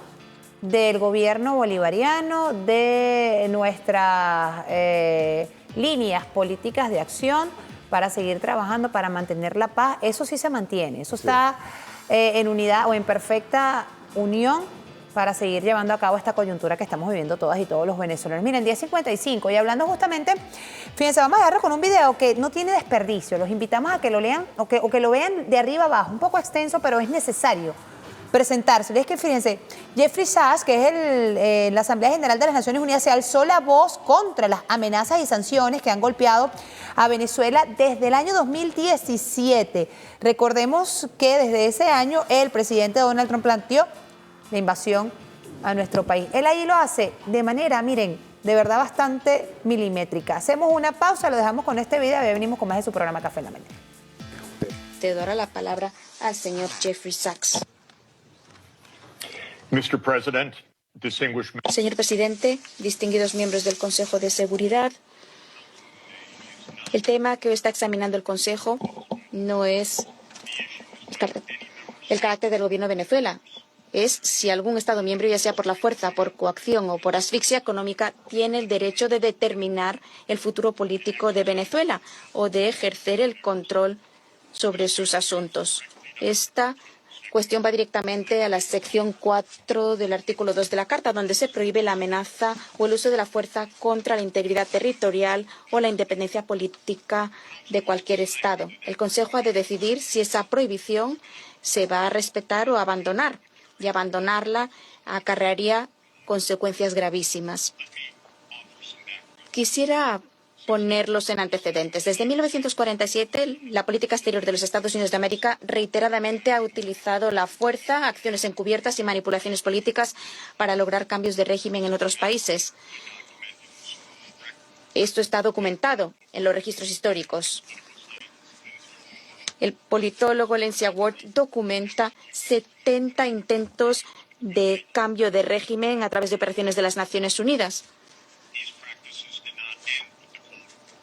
[SPEAKER 1] del gobierno bolivariano, de nuestras líneas políticas de acción para seguir trabajando, para mantener la paz. Eso sí se mantiene, eso está en unidad o en perfecta unión para seguir llevando a cabo esta coyuntura que estamos viviendo todas y todos los venezolanos. Miren, 10:55, y hablando justamente, fíjense, vamos a agarrar con un video que no tiene desperdicio. Los invitamos a que lo lean o que lo vean de arriba abajo, un poco extenso, pero es necesario presentarse. Es que fíjense, Jeffrey Sachs, que es la Asamblea General de las Naciones Unidas, se alzó la voz contra las amenazas y sanciones que han golpeado a Venezuela desde el año 2017. Recordemos que desde ese año el presidente Donald Trump planteó la invasión a nuestro país. Él ahí lo hace de manera, miren, de verdad bastante milimétrica. Hacemos una pausa, lo dejamos con este video y venimos con más de su programa Café en la Mañana.
[SPEAKER 7] Te dará la palabra al señor Jeffrey Sachs.
[SPEAKER 8] Mr. President, distinguished...
[SPEAKER 7] Señor presidente, distinguidos miembros del Consejo de Seguridad, el tema que hoy está examinando el Consejo no es el carácter del gobierno de Venezuela. Es si algún Estado miembro, ya sea por la fuerza, por coacción o por asfixia económica, tiene el derecho de determinar el futuro político de Venezuela o de ejercer el control sobre sus asuntos. Esta cuestión va directamente a la sección 4 del artículo 2 de la Carta, donde se prohíbe la amenaza o el uso de la fuerza contra la integridad territorial o la independencia política de cualquier Estado. El Consejo ha de decidir si esa prohibición se va a respetar o abandonar, y abandonarla acarrearía consecuencias gravísimas. Quisiera ponerlos en antecedentes. Desde 1947, la política exterior de los Estados Unidos de América reiteradamente ha utilizado la fuerza, acciones encubiertas y manipulaciones políticas para lograr cambios de régimen en otros países. Esto está documentado en los registros históricos. El politólogo Lencia Ward documenta 70 intentos de cambio de régimen a través de operaciones de las Naciones Unidas.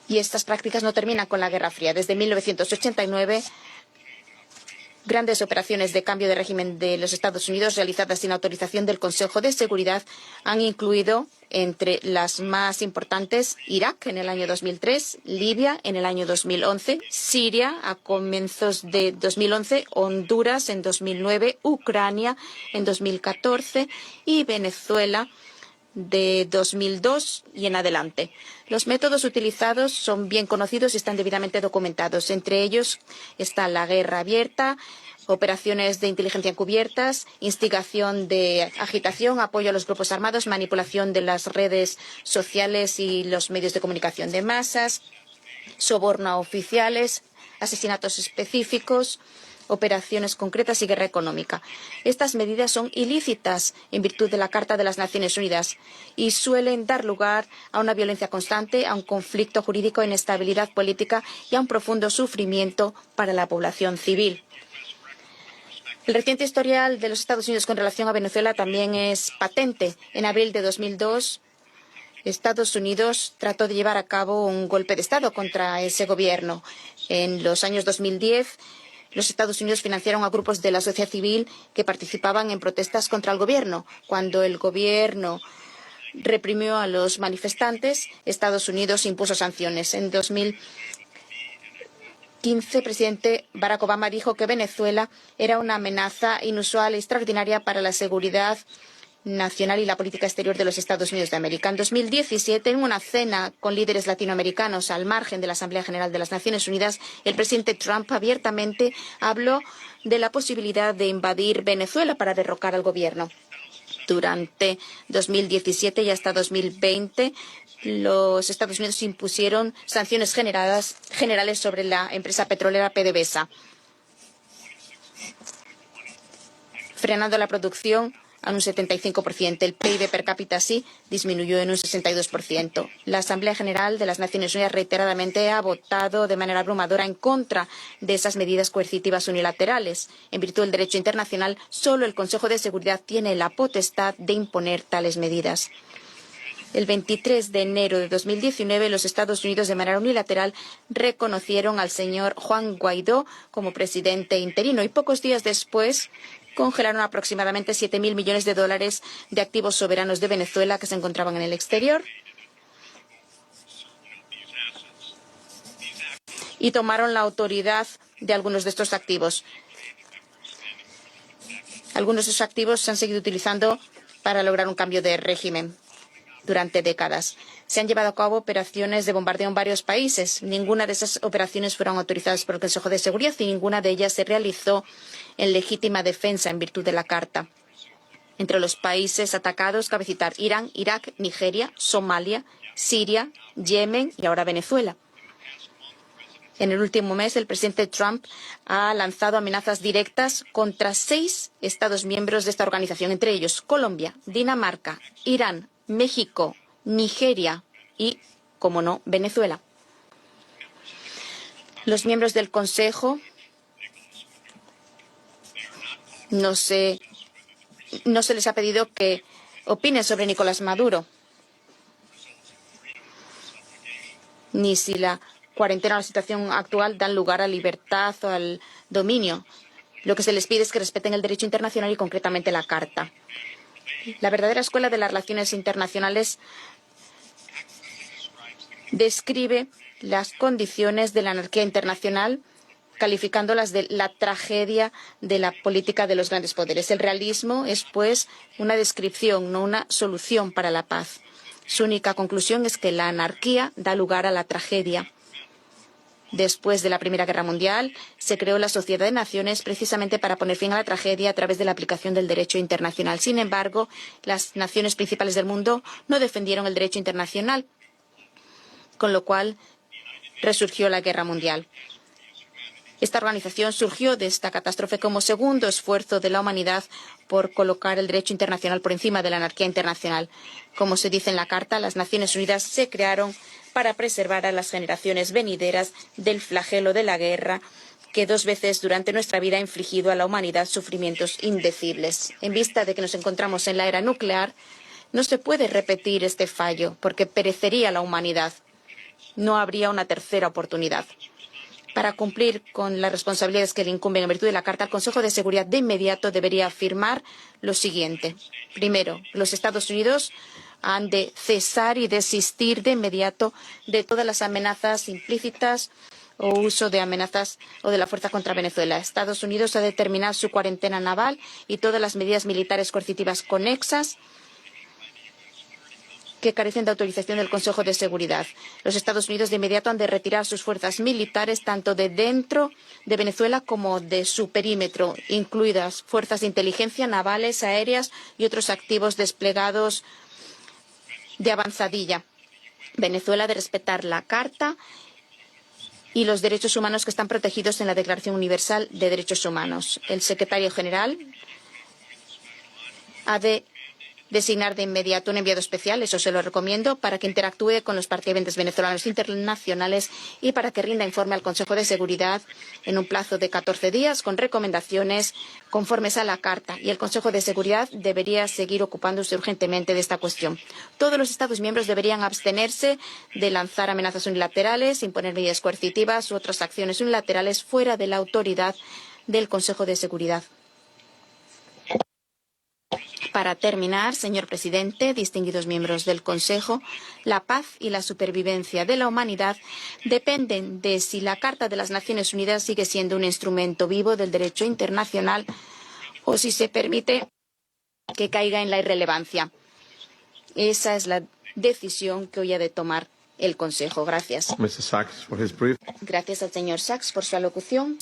[SPEAKER 7] Y estas prácticas no terminan con la Guerra Fría. Desde 1989, grandes operaciones de cambio de régimen de los Estados Unidos realizadas sin autorización del Consejo de Seguridad han incluido, entre las más importantes, Irak en el año 2003, Libia en el año 2011, Siria a comienzos de 2011, Honduras en 2009, Ucrania en 2014 y Venezuela de 2002 y en adelante. Los métodos utilizados son bien conocidos y están debidamente documentados. Entre ellos está la guerra abierta, operaciones de inteligencia encubiertas, instigación de agitación, apoyo a los grupos armados, manipulación de las redes sociales y los medios de comunicación de masas, soborno a oficiales, asesinatos específicos, operaciones concretas y guerra económica. Estas medidas son ilícitas en virtud de la Carta de las Naciones Unidas y suelen dar lugar a una violencia constante, a un conflicto jurídico, inestabilidad política y a un profundo sufrimiento para la población civil. El reciente historial de los Estados Unidos con relación a Venezuela también es patente. En abril de 2002, Estados Unidos trató de llevar a cabo un golpe de Estado contra ese gobierno. En los años 2010, los Estados Unidos financiaron a grupos de la sociedad civil que participaban en protestas contra el gobierno. Cuando el gobierno reprimió a los manifestantes, Estados Unidos impuso sanciones. En 2015, el presidente Barack Obama dijo que Venezuela era una amenaza inusual e extraordinaria para la seguridad nacional y la política exterior de los Estados Unidos de América. En 2017, en una cena con líderes latinoamericanos al margen de la Asamblea General de las Naciones Unidas, el presidente Trump abiertamente habló de la posibilidad de invadir Venezuela para derrocar al gobierno. Durante 2017 y hasta 2020, los Estados Unidos impusieron sanciones generales sobre la empresa petrolera PDVSA, frenando la producción a un 75%. El PIB per cápita sí disminuyó en un 62%. La Asamblea General de las Naciones Unidas reiteradamente ha votado de manera abrumadora en contra de esas medidas coercitivas unilaterales. En virtud del derecho internacional, solo el Consejo de Seguridad tiene la potestad de imponer tales medidas. El 23 de enero de 2019, los Estados Unidos de manera unilateral reconocieron al señor Juan Guaidó como presidente interino y pocos días después congelaron aproximadamente 7.000 millones de dólares de activos soberanos de Venezuela que se encontraban en el exterior y tomaron la autoridad de algunos de estos activos. Algunos de esos activos se han seguido utilizando para lograr un cambio de régimen durante décadas. Se han llevado a cabo operaciones de bombardeo en varios países. Ninguna de esas operaciones fueron autorizadas por el Consejo de Seguridad y ninguna de ellas se realizó en legítima defensa en virtud de la Carta. Entre los países atacados cabe citar Irán, Irak, Nigeria, Somalia, Siria, Yemen y ahora Venezuela. En el último mes, el presidente Trump ha lanzado amenazas directas contra 6 Estados miembros de esta organización, entre ellos Colombia, Dinamarca, Irán, México, Nigeria y, como no, Venezuela. Los miembros del Consejo no se les ha pedido que opinen sobre Nicolás Maduro, ni si la cuarentena o la situación actual dan lugar a libertad o al dominio. Lo que se les pide es que respeten el derecho internacional y concretamente la Carta. La verdadera escuela de las relaciones internacionales describe las condiciones de la anarquía internacional, calificándolas de la tragedia de la política de los grandes poderes. El realismo es, pues, una descripción, no una solución para la paz. Su única conclusión es que la anarquía da lugar a la tragedia. Después de la Primera Guerra Mundial, se creó la Sociedad de Naciones precisamente para poner fin a la tragedia a través de la aplicación del derecho internacional. Sin embargo, las naciones principales del mundo no defendieron el derecho internacional, con lo cual resurgió la Guerra Mundial. Esta organización surgió de esta catástrofe como segundo esfuerzo de la humanidad por colocar el derecho internacional por encima de la anarquía internacional. Como se dice en la Carta, las Naciones Unidas se crearon para preservar a las generaciones venideras del flagelo de la guerra que 2 veces durante nuestra vida ha infligido a la humanidad sufrimientos indecibles. En vista de que nos encontramos en la era nuclear, no se puede repetir este fallo porque perecería la humanidad. No habría una tercera oportunidad. Para cumplir con las responsabilidades que le incumben en virtud de la Carta, el Consejo de Seguridad de inmediato debería afirmar lo siguiente. Primero, los Estados Unidos han de cesar y desistir de inmediato de todas las amenazas implícitas o uso de amenazas o de la fuerza contra Venezuela. Estados Unidos ha de terminar su cuarentena naval y todas las medidas militares coercitivas conexas que carecen de autorización del Consejo de Seguridad. Los Estados Unidos de inmediato han de retirar sus fuerzas militares tanto de dentro de Venezuela como de su perímetro, incluidas fuerzas de inteligencia, navales, aéreas y otros activos desplegados de avanzadilla. Venezuela ha de respetar la Carta y los derechos humanos que están protegidos en la Declaración Universal de Derechos Humanos. El secretario general ha de designar de inmediato un enviado especial, eso se lo recomiendo, para que interactúe con los participantes venezolanos internacionales y para que rinda informe al Consejo de Seguridad en un plazo de 14 días con recomendaciones conformes a la Carta. Y el Consejo de Seguridad debería seguir ocupándose urgentemente de esta cuestión. Todos los Estados miembros deberían abstenerse de lanzar amenazas unilaterales, imponer medidas coercitivas u otras acciones unilaterales fuera de la autoridad del Consejo de Seguridad. Para terminar, señor presidente, distinguidos miembros del Consejo, la paz y la supervivencia de la humanidad dependen de si la Carta de las Naciones Unidas sigue siendo un instrumento vivo del derecho internacional o si se permite que caiga en la irrelevancia. Esa es la decisión que hoy ha de tomar el Consejo. Gracias. Gracias al señor Sachs por su alocución.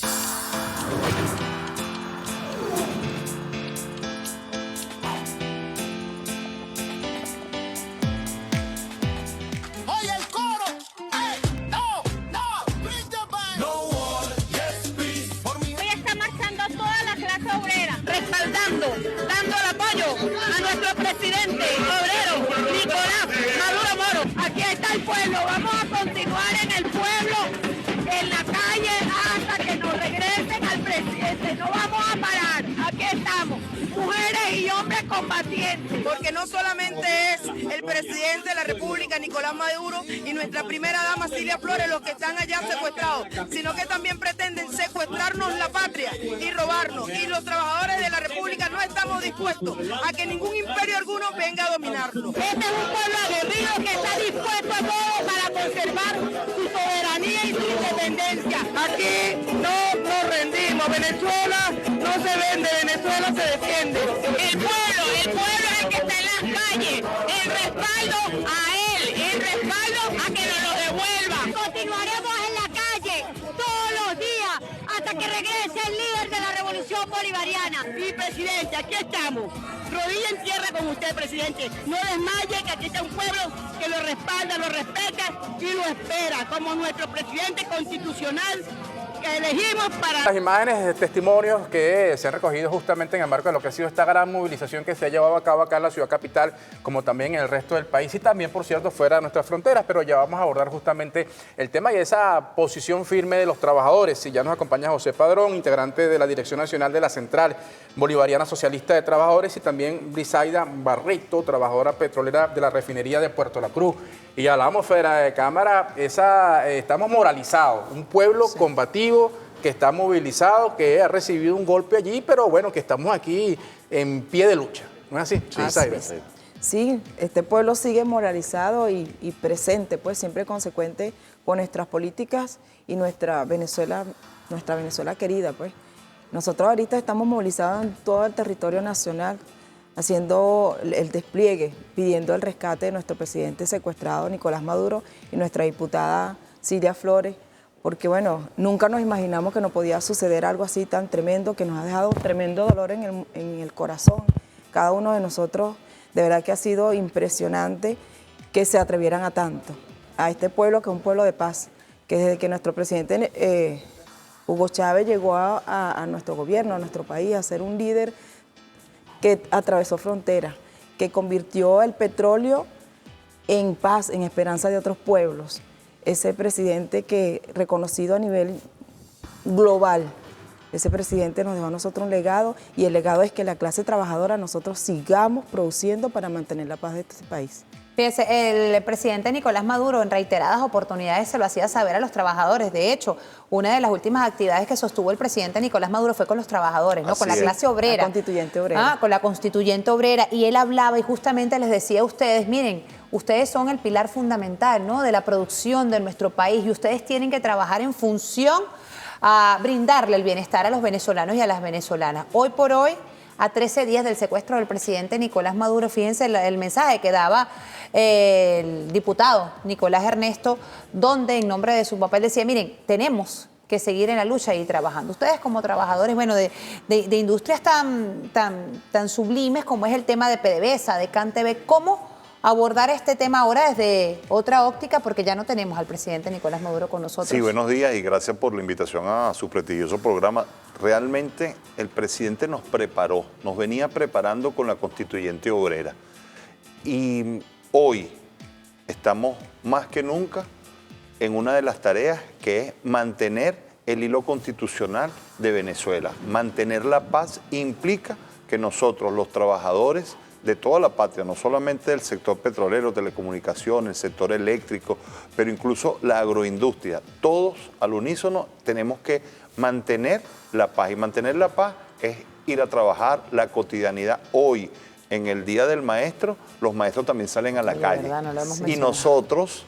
[SPEAKER 9] Dando el apoyo a nuestro presidente obrero Nicolás Maduro Moro. Aquí está el pueblo, vamos a continuar en el pueblo, en la calle hasta que nos regresen al presidente. No vamos a parar, aquí estamos, mujeres y hombres combatientes.
[SPEAKER 10] Porque no solamente es el presidente
[SPEAKER 9] presidente de la República, Nicolás Maduro, y nuestra primera dama, Cilia Flores, los que están allá secuestrados, sino que también pretenden secuestrarnos la patria y robarnos. Y los trabajadores de la República no estamos dispuestos a que ningún imperio alguno venga a dominarnos. Este es un pueblo aguerrido que está dispuesto a todo para conservar su soberanía y su independencia. Aquí no nos rendimos. Venezuela no se vende, Venezuela se defiende. El pueblo es el que está en las calles. El respaldo a él, el respaldo a que nos lo devuelva. Continuaremos en la calle todos los días hasta que regrese el líder de la revolución bolivariana. Y presidente, aquí estamos. Rodilla en tierra con usted, presidente. No desmaye, que aquí está un pueblo que lo respalda, lo respeta y lo espera como nuestro presidente constitucional que elegimos para...
[SPEAKER 2] Las imágenes de testimonios que se han recogido justamente en el marco de lo que ha sido esta gran movilización que se ha llevado a cabo acá en la ciudad capital, como también en el resto del país y también, por cierto, fuera de nuestras fronteras, pero ya vamos a abordar justamente el tema y esa posición firme de los trabajadores. Y ya nos acompaña José Padrón, integrante de la Dirección Nacional de la Central Bolivariana Socialista de Trabajadores, y también Brisaida Barreto, trabajadora petrolera de la refinería de Puerto La Cruz. Y hablamos fuera de cámara, estamos moralizados, un pueblo combativo que está movilizado, que ha recibido un golpe allí, pero bueno, que estamos aquí en pie de lucha. ¿No es así?
[SPEAKER 10] Sí, este pueblo sigue moralizado y presente, pues siempre consecuente con nuestras políticas y nuestra Venezuela querida, pues. Nosotros ahorita estamos movilizados en todo el territorio nacional, haciendo el despliegue, pidiendo el rescate de nuestro presidente secuestrado, Nicolás Maduro, y nuestra diputada Cilia Flores, porque bueno, nunca nos imaginamos que nos podía suceder algo así tan tremendo, que nos ha dejado tremendo dolor en el corazón. Cada uno de nosotros, de verdad que ha sido impresionante que se atrevieran a tanto, a este pueblo que es un pueblo de paz, que desde que nuestro presidente Hugo Chávez llegó a nuestro gobierno, a nuestro país, a ser un líder que atravesó fronteras, que convirtió el petróleo en paz, en esperanza de otros pueblos. Ese presidente que, reconocido a nivel global, ese presidente nos dejó a nosotros un legado, y el legado es que la clase trabajadora nosotros sigamos produciendo para mantener la paz de este país.
[SPEAKER 1] Fíjese, el presidente Nicolás Maduro en reiteradas oportunidades se lo hacía saber a los trabajadores. De hecho, una de las últimas actividades que sostuvo el presidente Nicolás Maduro fue con los trabajadores, ¿no? Con la clase obrera.
[SPEAKER 10] La constituyente obrera.
[SPEAKER 1] Con la constituyente obrera. Y él hablaba y justamente les decía a ustedes, miren, ustedes son el pilar fundamental, ¿no?, de la producción de nuestro país, y ustedes tienen que trabajar en función a brindarle el bienestar a los venezolanos y a las venezolanas. Hoy por hoy, a 13 días del secuestro del presidente Nicolás Maduro, fíjense el mensaje que daba el diputado Nicolás Ernesto, donde en nombre de su papá él decía, miren, tenemos que seguir en la lucha y trabajando. Ustedes como trabajadores, bueno, de industrias tan sublimes como es el tema de PDVSA, de CanTV, ¿cómo abordar este tema ahora desde otra óptica? Porque ya no tenemos al presidente Nicolás Maduro con nosotros.
[SPEAKER 11] Sí, buenos días y gracias por la invitación a su prestigioso programa. Realmente el presidente nos preparó, nos venía preparando con la constituyente obrera. Y hoy estamos más que nunca en una de las tareas que es mantener el hilo constitucional de Venezuela. Mantener la paz implica que nosotros, los trabajadores de toda la patria, no solamente del sector petrolero, telecomunicaciones, el sector eléctrico, pero incluso la agroindustria, todos al unísono tenemos que mantener la paz. Y mantener la paz es ir a trabajar la cotidianidad. Hoy, en el Día del Maestro, los maestros también salen a la calle.
[SPEAKER 1] Verdad, no lo hemos
[SPEAKER 11] y
[SPEAKER 1] mencionado.
[SPEAKER 11] nosotros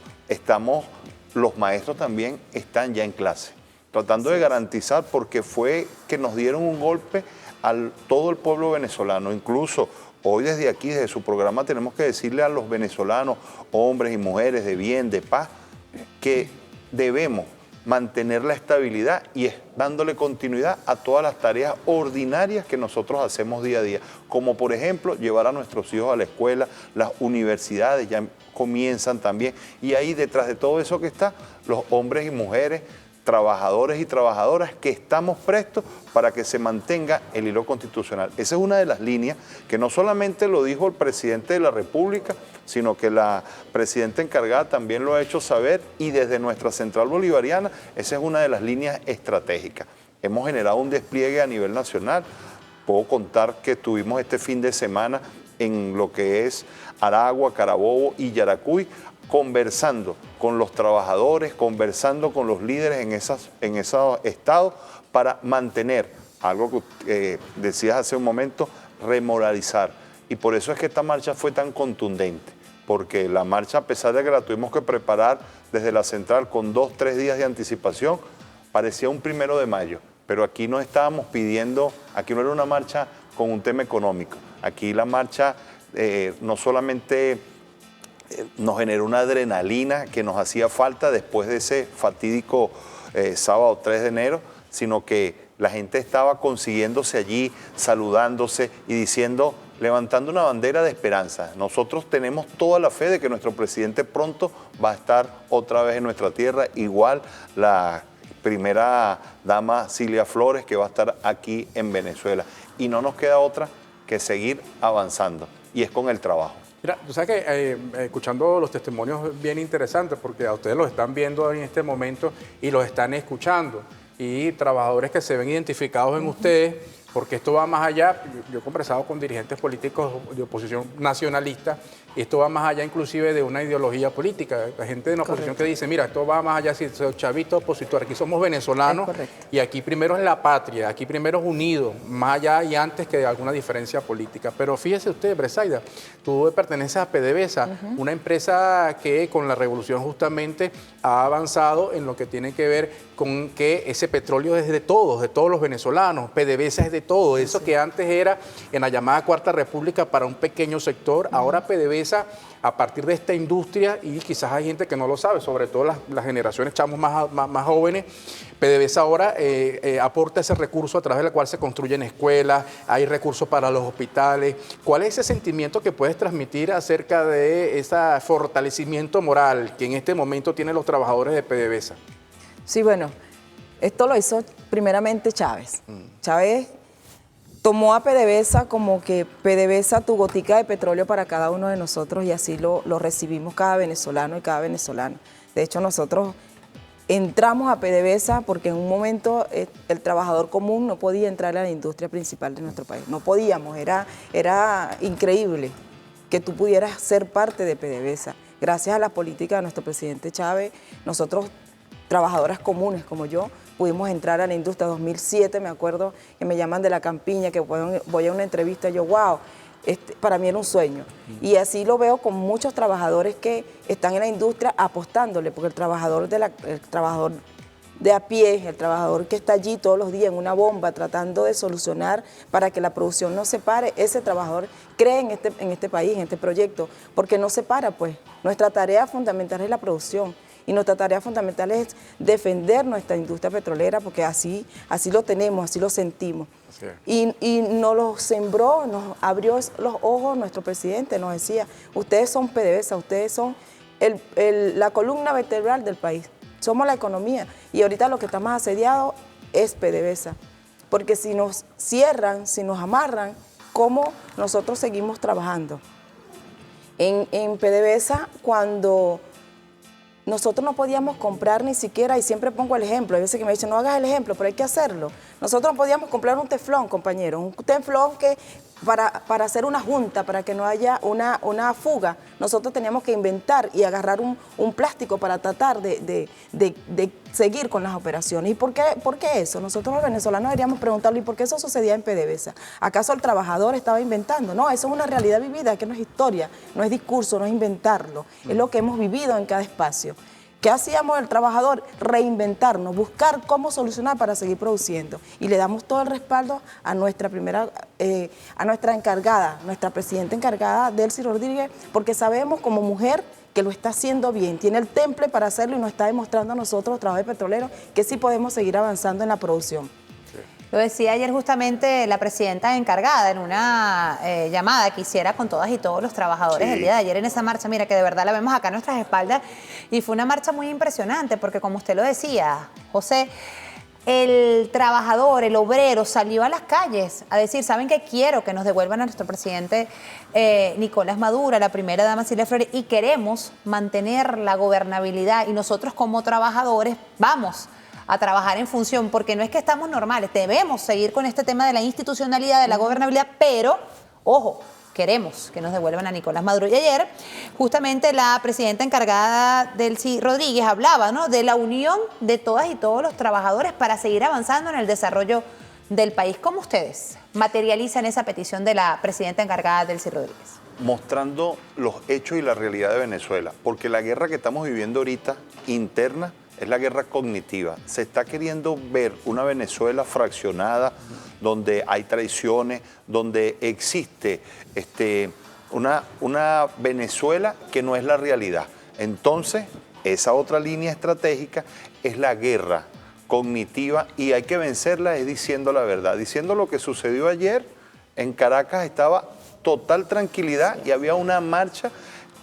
[SPEAKER 11] los maestros también están ya en clase, tratando de garantizar, porque fue que nos dieron un golpe a todo el pueblo venezolano. Incluso hoy desde aquí, desde su programa, tenemos que decirle a los venezolanos, hombres y mujeres de bien, de paz, que debemos mantener la estabilidad y es dándole continuidad a todas las tareas ordinarias que nosotros hacemos día a día, como por ejemplo llevar a nuestros hijos a la escuela, las universidades ya comienzan también, y ahí detrás de todo eso que está, los hombres y mujeres, trabajadores y trabajadoras que estamos prestos para que se mantenga el hilo constitucional. Esa es una de las líneas que no solamente lo dijo el presidente de la República, sino que la presidenta encargada también lo ha hecho saber, y desde nuestra central bolivariana esa es una de las líneas estratégicas. Hemos generado un despliegue a nivel nacional. Puedo contar que estuvimos este fin de semana en lo que es Aragua, Carabobo y Yaracuy, conversando con los trabajadores, conversando con los líderes en esos estados para mantener algo que decías hace un momento, remoralizar. Y por eso es que esta marcha fue tan contundente, porque la marcha, a pesar de que la tuvimos que preparar desde la central con 2 o 3 días de anticipación, parecía un 1 de mayo, pero aquí no estábamos pidiendo, aquí no era una marcha con un tema económico, aquí la marcha no solamente nos generó una adrenalina que nos hacía falta después de ese fatídico sábado 3 de enero, sino que la gente estaba consiguiéndose allí, saludándose y diciendo, levantando una bandera de esperanza. Nosotros tenemos toda la fe de que nuestro presidente pronto va a estar otra vez en nuestra tierra, igual la primera dama Cilia Flores, que va a estar aquí en Venezuela. Y no nos queda otra que seguir avanzando, y es con el trabajo.
[SPEAKER 2] Mira, tú sabes que escuchando los testimonios bien interesantes, porque a ustedes los están viendo en este momento y los están escuchando, y trabajadores que se ven identificados en ustedes, porque esto va más allá. Yo he conversado con dirigentes políticos de oposición nacionalista, y esto va más allá inclusive de una ideología política. La gente de la oposición que dice, mira, esto va más allá, si soy chavista opositor, aquí somos venezolanos y aquí primero es la patria, aquí primero es unido, más allá y antes que de alguna diferencia política. Pero fíjese usted, Brezaida, tú perteneces a PDVSA, una empresa que con la revolución justamente ha avanzado en lo que tiene que ver con que ese petróleo es de todos los venezolanos. PDVSA es de todo, eso que antes era en la llamada Cuarta República para un pequeño sector, ahora PDVSA, a partir de esta industria, y quizás hay gente que no lo sabe, sobre todo las generaciones chamos más jóvenes, PDVSA ahora aporta ese recurso a través del cual se construyen escuelas, hay recursos para los hospitales. ¿Cuál es ese sentimiento que puedes transmitir acerca de ese fortalecimiento moral que en este momento tienen los trabajadores de PDVSA?
[SPEAKER 10] Sí, bueno, esto lo hizo primeramente Chávez. Chávez tomó a PDVSA como que PDVSA, tu gotica de petróleo para cada uno de nosotros, y así lo recibimos cada venezolano y cada venezolana. De hecho, nosotros entramos a PDVSA porque en un momento el trabajador común no podía entrar a la industria principal de nuestro país. No podíamos, era increíble que tú pudieras ser parte de PDVSA. Gracias a la política de nuestro presidente Chávez, nosotros, trabajadoras comunes como yo, pudimos entrar a la industria. 2007, me acuerdo que me llaman de la campiña, que voy a una entrevista, yo, wow, para mí era un sueño. Y así lo veo con muchos trabajadores que están en la industria apostándole, porque el trabajador de a pie, el trabajador que está allí todos los días en una bomba tratando de solucionar para que la producción no se pare, ese trabajador cree en este país, en este proyecto, porque no se para, pues. Nuestra tarea fundamental es la producción. Y nuestra tarea fundamental es defender nuestra industria petrolera, porque así lo tenemos, así lo sentimos. Y nos lo sembró, nos abrió los ojos nuestro presidente, nos decía, ustedes son PDVSA, ustedes son la columna vertebral del país, somos la economía. Y ahorita lo que está más asediado es PDVSA, porque si nos cierran, si nos amarran, ¿cómo nosotros seguimos trabajando? En PDVSA, cuando nosotros no podíamos comprar ni siquiera, y siempre pongo el ejemplo, hay veces que me dicen, no hagas el ejemplo, pero hay que hacerlo. Nosotros no podíamos comprar un teflón, compañero, un teflón que para hacer una junta, para que no haya una fuga, nosotros teníamos que inventar y agarrar un plástico para tratar de seguir con las operaciones. ¿Y por qué eso? Nosotros los venezolanos deberíamos preguntarle, ¿y por qué eso sucedía en PDVSA? ¿Acaso el trabajador estaba inventando? No, eso es una realidad vivida, que no es historia, no es discurso, no es inventarlo, es lo que hemos vivido en cada espacio. ¿Qué hacíamos el trabajador? Reinventarnos, buscar cómo solucionar para seguir produciendo. Y le damos todo el respaldo a nuestra encargada, nuestra presidenta encargada, Delcy Rodríguez, porque sabemos como mujer que lo está haciendo bien, tiene el temple para hacerlo y nos está demostrando a nosotros, los trabajadores petroleros, que sí podemos seguir avanzando en la producción.
[SPEAKER 1] Lo decía ayer justamente la presidenta encargada en una llamada que hiciera con todas y todos los trabajadores el día de ayer en esa marcha. Mira, que de verdad la vemos acá a nuestras espaldas, y fue una marcha muy impresionante porque, como usted lo decía, José, el trabajador, el obrero salió a las calles a decir, ¿saben qué? Quiero que nos devuelvan a nuestro presidente Nicolás Maduro, a la primera dama Cilia Flores, y queremos mantener la gobernabilidad, y nosotros como trabajadores vamos a trabajar en función, porque no es que estamos normales, debemos seguir con este tema de la institucionalidad, de la gobernabilidad, pero, ojo, queremos que nos devuelvan a Nicolás Maduro. Y ayer, justamente la presidenta encargada, Delcy Rodríguez, hablaba, ¿no?, de la unión de todas y todos los trabajadores para seguir avanzando en el desarrollo del país. ¿Cómo ustedes materializan esa petición de la presidenta encargada, Delcy Rodríguez?
[SPEAKER 11] Mostrando los hechos y la realidad de Venezuela, porque la guerra que estamos viviendo ahorita, interna, es la guerra cognitiva. Se está queriendo ver una Venezuela fraccionada, donde hay traiciones, donde existe una Venezuela que no es la realidad. Entonces, esa otra línea estratégica es la guerra cognitiva y hay que vencerla es diciendo la verdad. Diciendo lo que sucedió ayer, en Caracas estaba total tranquilidad y había una marcha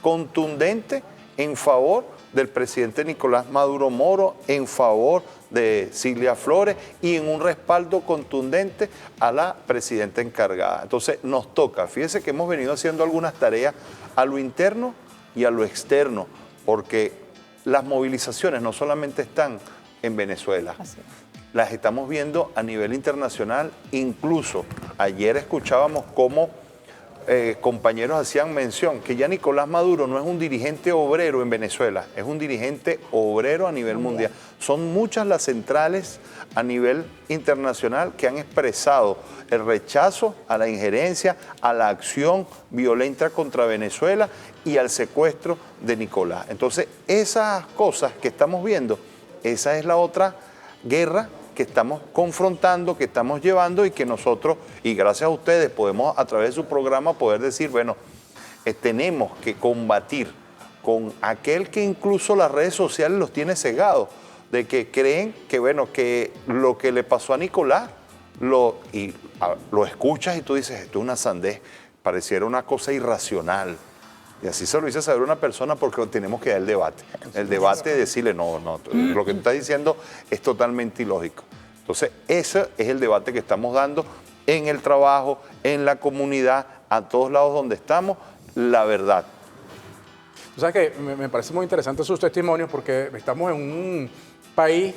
[SPEAKER 11] contundente en favor del presidente Nicolás Maduro Moro, en favor de Cilia Flores y en un respaldo contundente a la presidenta encargada. Entonces nos toca, fíjese que hemos venido haciendo algunas tareas a lo interno y a lo externo, porque las movilizaciones no solamente están en Venezuela, las estamos viendo a nivel internacional. Incluso ayer escuchábamos cómo compañeros hacían mención que ya Nicolás Maduro no es un dirigente obrero en Venezuela, es un dirigente obrero a nivel mundial. Son muchas las centrales a nivel internacional que han expresado el rechazo a la injerencia, a la acción violenta contra Venezuela y al secuestro de Nicolás. Entonces, esas cosas que estamos viendo, esa es la otra guerra que estamos confrontando, que estamos llevando y que nosotros, y gracias a ustedes, podemos a través de su programa poder decir, bueno, tenemos que combatir con aquel que incluso las redes sociales los tiene cegados, de que creen que, bueno, que lo que le pasó a Nicolás, lo escuchas y tú dices, esto es una sandez, pareciera una cosa irracional. Y así se lo dice saber una persona porque tenemos que dar el debate. El debate de decirle, no, lo que tú estás diciendo es totalmente ilógico. Entonces, ese es el debate que estamos dando en el trabajo, en la comunidad, a todos lados donde estamos, la verdad.
[SPEAKER 2] O sea que me parece muy interesante sus testimonios porque estamos en un país,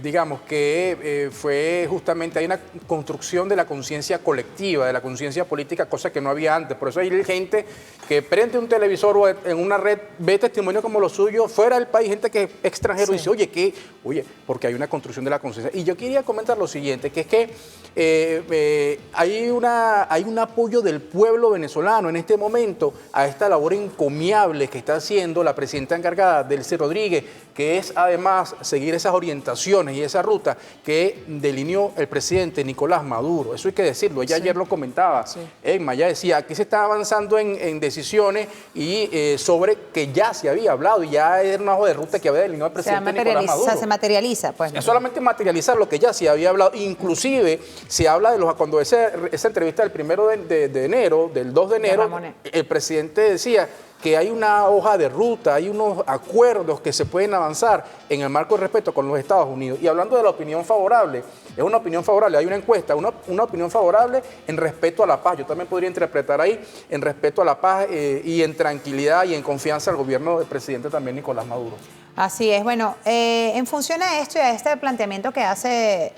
[SPEAKER 2] digamos, que fue justamente, hay una construcción de la conciencia colectiva, de la conciencia política, cosa que no había antes. Por eso hay gente que prende un televisor o en una red ve testimonio como lo suyo fuera del país, gente que es extranjero, y dice, oye, porque hay una construcción de la conciencia. Y yo quería comentar lo siguiente, que es que hay un apoyo del pueblo venezolano en este momento a esta labor encomiable que está haciendo la presidenta encargada, Delcy Rodríguez, que es además seguir esas orientaciones y esa ruta que delineó el presidente Nicolás Maduro. Eso hay que decirlo, ella ayer lo comentaba. Emma ya decía, aquí se está avanzando en decisiones y sobre que ya se había hablado y ya era una hoja de ruta que había delineado el presidente Nicolás Maduro.
[SPEAKER 1] Se materializa, pues.
[SPEAKER 2] Es solamente materializar lo que ya se había hablado. Inclusive se habla de cuando esa entrevista del 1 de enero, del 2 de enero, el presidente decía que hay una hoja de ruta, hay unos acuerdos que se pueden avanzar en el marco de respeto con los Estados Unidos. Y hablando de la opinión favorable, es una opinión favorable, hay una encuesta, una opinión favorable en respeto a la paz. Yo también podría interpretar ahí en respeto a la paz y en tranquilidad y en confianza al gobierno del presidente también Nicolás Maduro.
[SPEAKER 1] Así es. Bueno, en función a esto y a este planteamiento que hace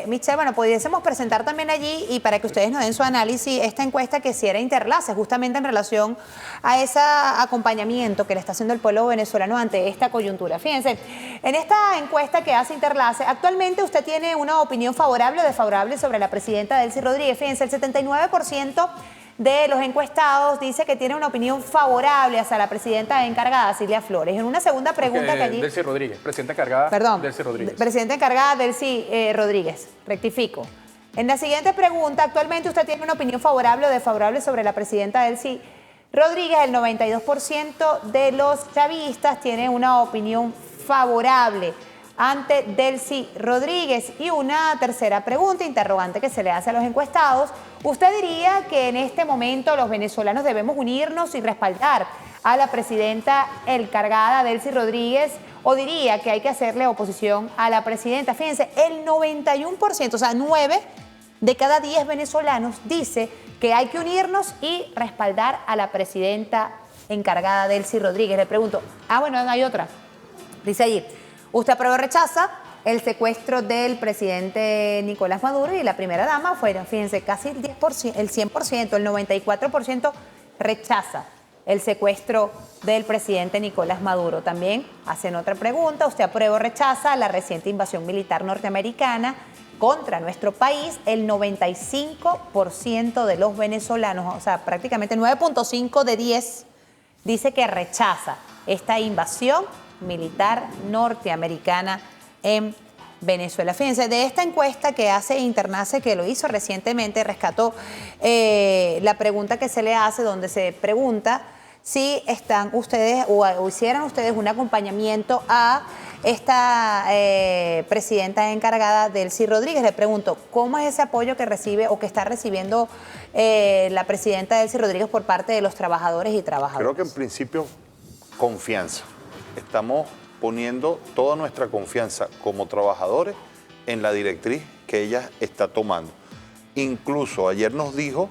[SPEAKER 1] Michelle, bueno, pudiésemos presentar también allí y para que ustedes nos den su análisis, esta encuesta que si era Interlace, justamente en relación a ese acompañamiento que le está haciendo el pueblo venezolano ante esta coyuntura. Fíjense, en esta encuesta que hace Interlace, actualmente usted tiene una opinión favorable o desfavorable sobre la presidenta Delcy Rodríguez. Fíjense, el 79% de los encuestados dice que tiene una opinión favorable hacia la presidenta encargada, Cilia Flores. En una segunda pregunta que allí...
[SPEAKER 2] Delcy Rodríguez, presidenta encargada.
[SPEAKER 1] Perdón,
[SPEAKER 2] Delcy Rodríguez.
[SPEAKER 1] Presidenta encargada Delcy Rodríguez, rectifico. En la siguiente pregunta, actualmente usted tiene una opinión favorable o desfavorable sobre la presidenta Delcy Rodríguez. El 92% de los chavistas tiene una opinión favorable ante Delcy Rodríguez. Y una tercera pregunta, interrogante que se le hace a los encuestados. ¿Usted diría que en este momento los venezolanos debemos unirnos y respaldar a la presidenta encargada Delcy Rodríguez o diría que hay que hacerle oposición a la presidenta? Fíjense, el 91%, o sea, 9 de cada 10 venezolanos dice que hay que unirnos y respaldar a la presidenta encargada Delcy Rodríguez. Le pregunto, bueno, hay otra. Dice allí, ¿usted aprueba o rechaza el secuestro del presidente Nicolás Maduro y la primera dama fueron, fíjense, casi el 10%, el 100%, el 94% rechaza el secuestro del presidente Nicolás Maduro. También hacen otra pregunta, ¿usted aprueba o rechaza la reciente invasión militar norteamericana contra nuestro país? El 95% de los venezolanos, o sea, prácticamente 9.5 de 10, dice que rechaza esta invasión militar norteamericana en Venezuela. Fíjense, de esta encuesta que hace Internace, que lo hizo recientemente, rescató la pregunta que se le hace, donde se pregunta si están ustedes o hicieran ustedes un acompañamiento a esta presidenta encargada, Delcy Rodríguez. Le pregunto, ¿cómo es ese apoyo que recibe o que está recibiendo la presidenta Delcy Rodríguez por parte de los trabajadores y trabajadoras?
[SPEAKER 11] Creo que en principio, confianza. Estamos poniendo toda nuestra confianza como trabajadores en la directriz que ella está tomando. Incluso ayer nos dijo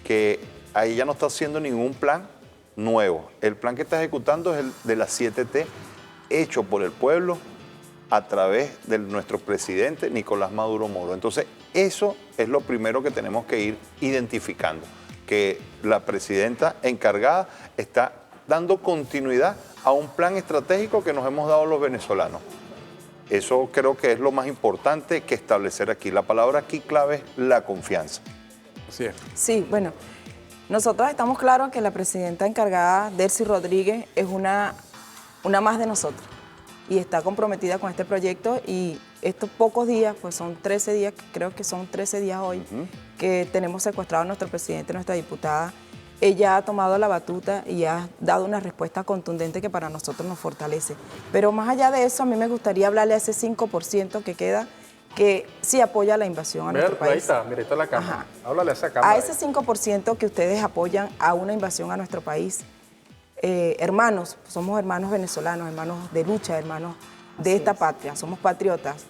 [SPEAKER 11] que a ella no está haciendo ningún plan nuevo. El plan que está ejecutando es el de las 7T, hecho por el pueblo a través de nuestro presidente Nicolás Maduro Moro. Entonces, eso es lo primero que tenemos que ir identificando, que la presidenta encargada está dando continuidad a un plan estratégico que nos hemos dado los venezolanos. Eso creo que es lo más importante que establecer aquí. La palabra aquí clave es la confianza.
[SPEAKER 2] Así es.
[SPEAKER 10] Sí, bueno, nosotros estamos claros que la presidenta encargada, Delcy Rodríguez, es una más de nosotros y está comprometida con este proyecto, y estos pocos días, pues son 13 días, creo que son 13 días hoy, que tenemos secuestrado a nuestro presidente, nuestra diputada. Ella ha tomado la batuta y ha dado una respuesta contundente que para nosotros nos fortalece. Pero más allá de eso, a mí me gustaría hablarle a ese 5% que queda, que sí apoya la invasión a nuestro país.
[SPEAKER 2] Ahí está, mira, ahí está la cámara. Háblale a esa cámara.
[SPEAKER 10] A ese 5% que ustedes apoyan a una invasión a nuestro país, hermanos, somos hermanos venezolanos, hermanos de lucha, hermanos de esta patria, somos patriotas.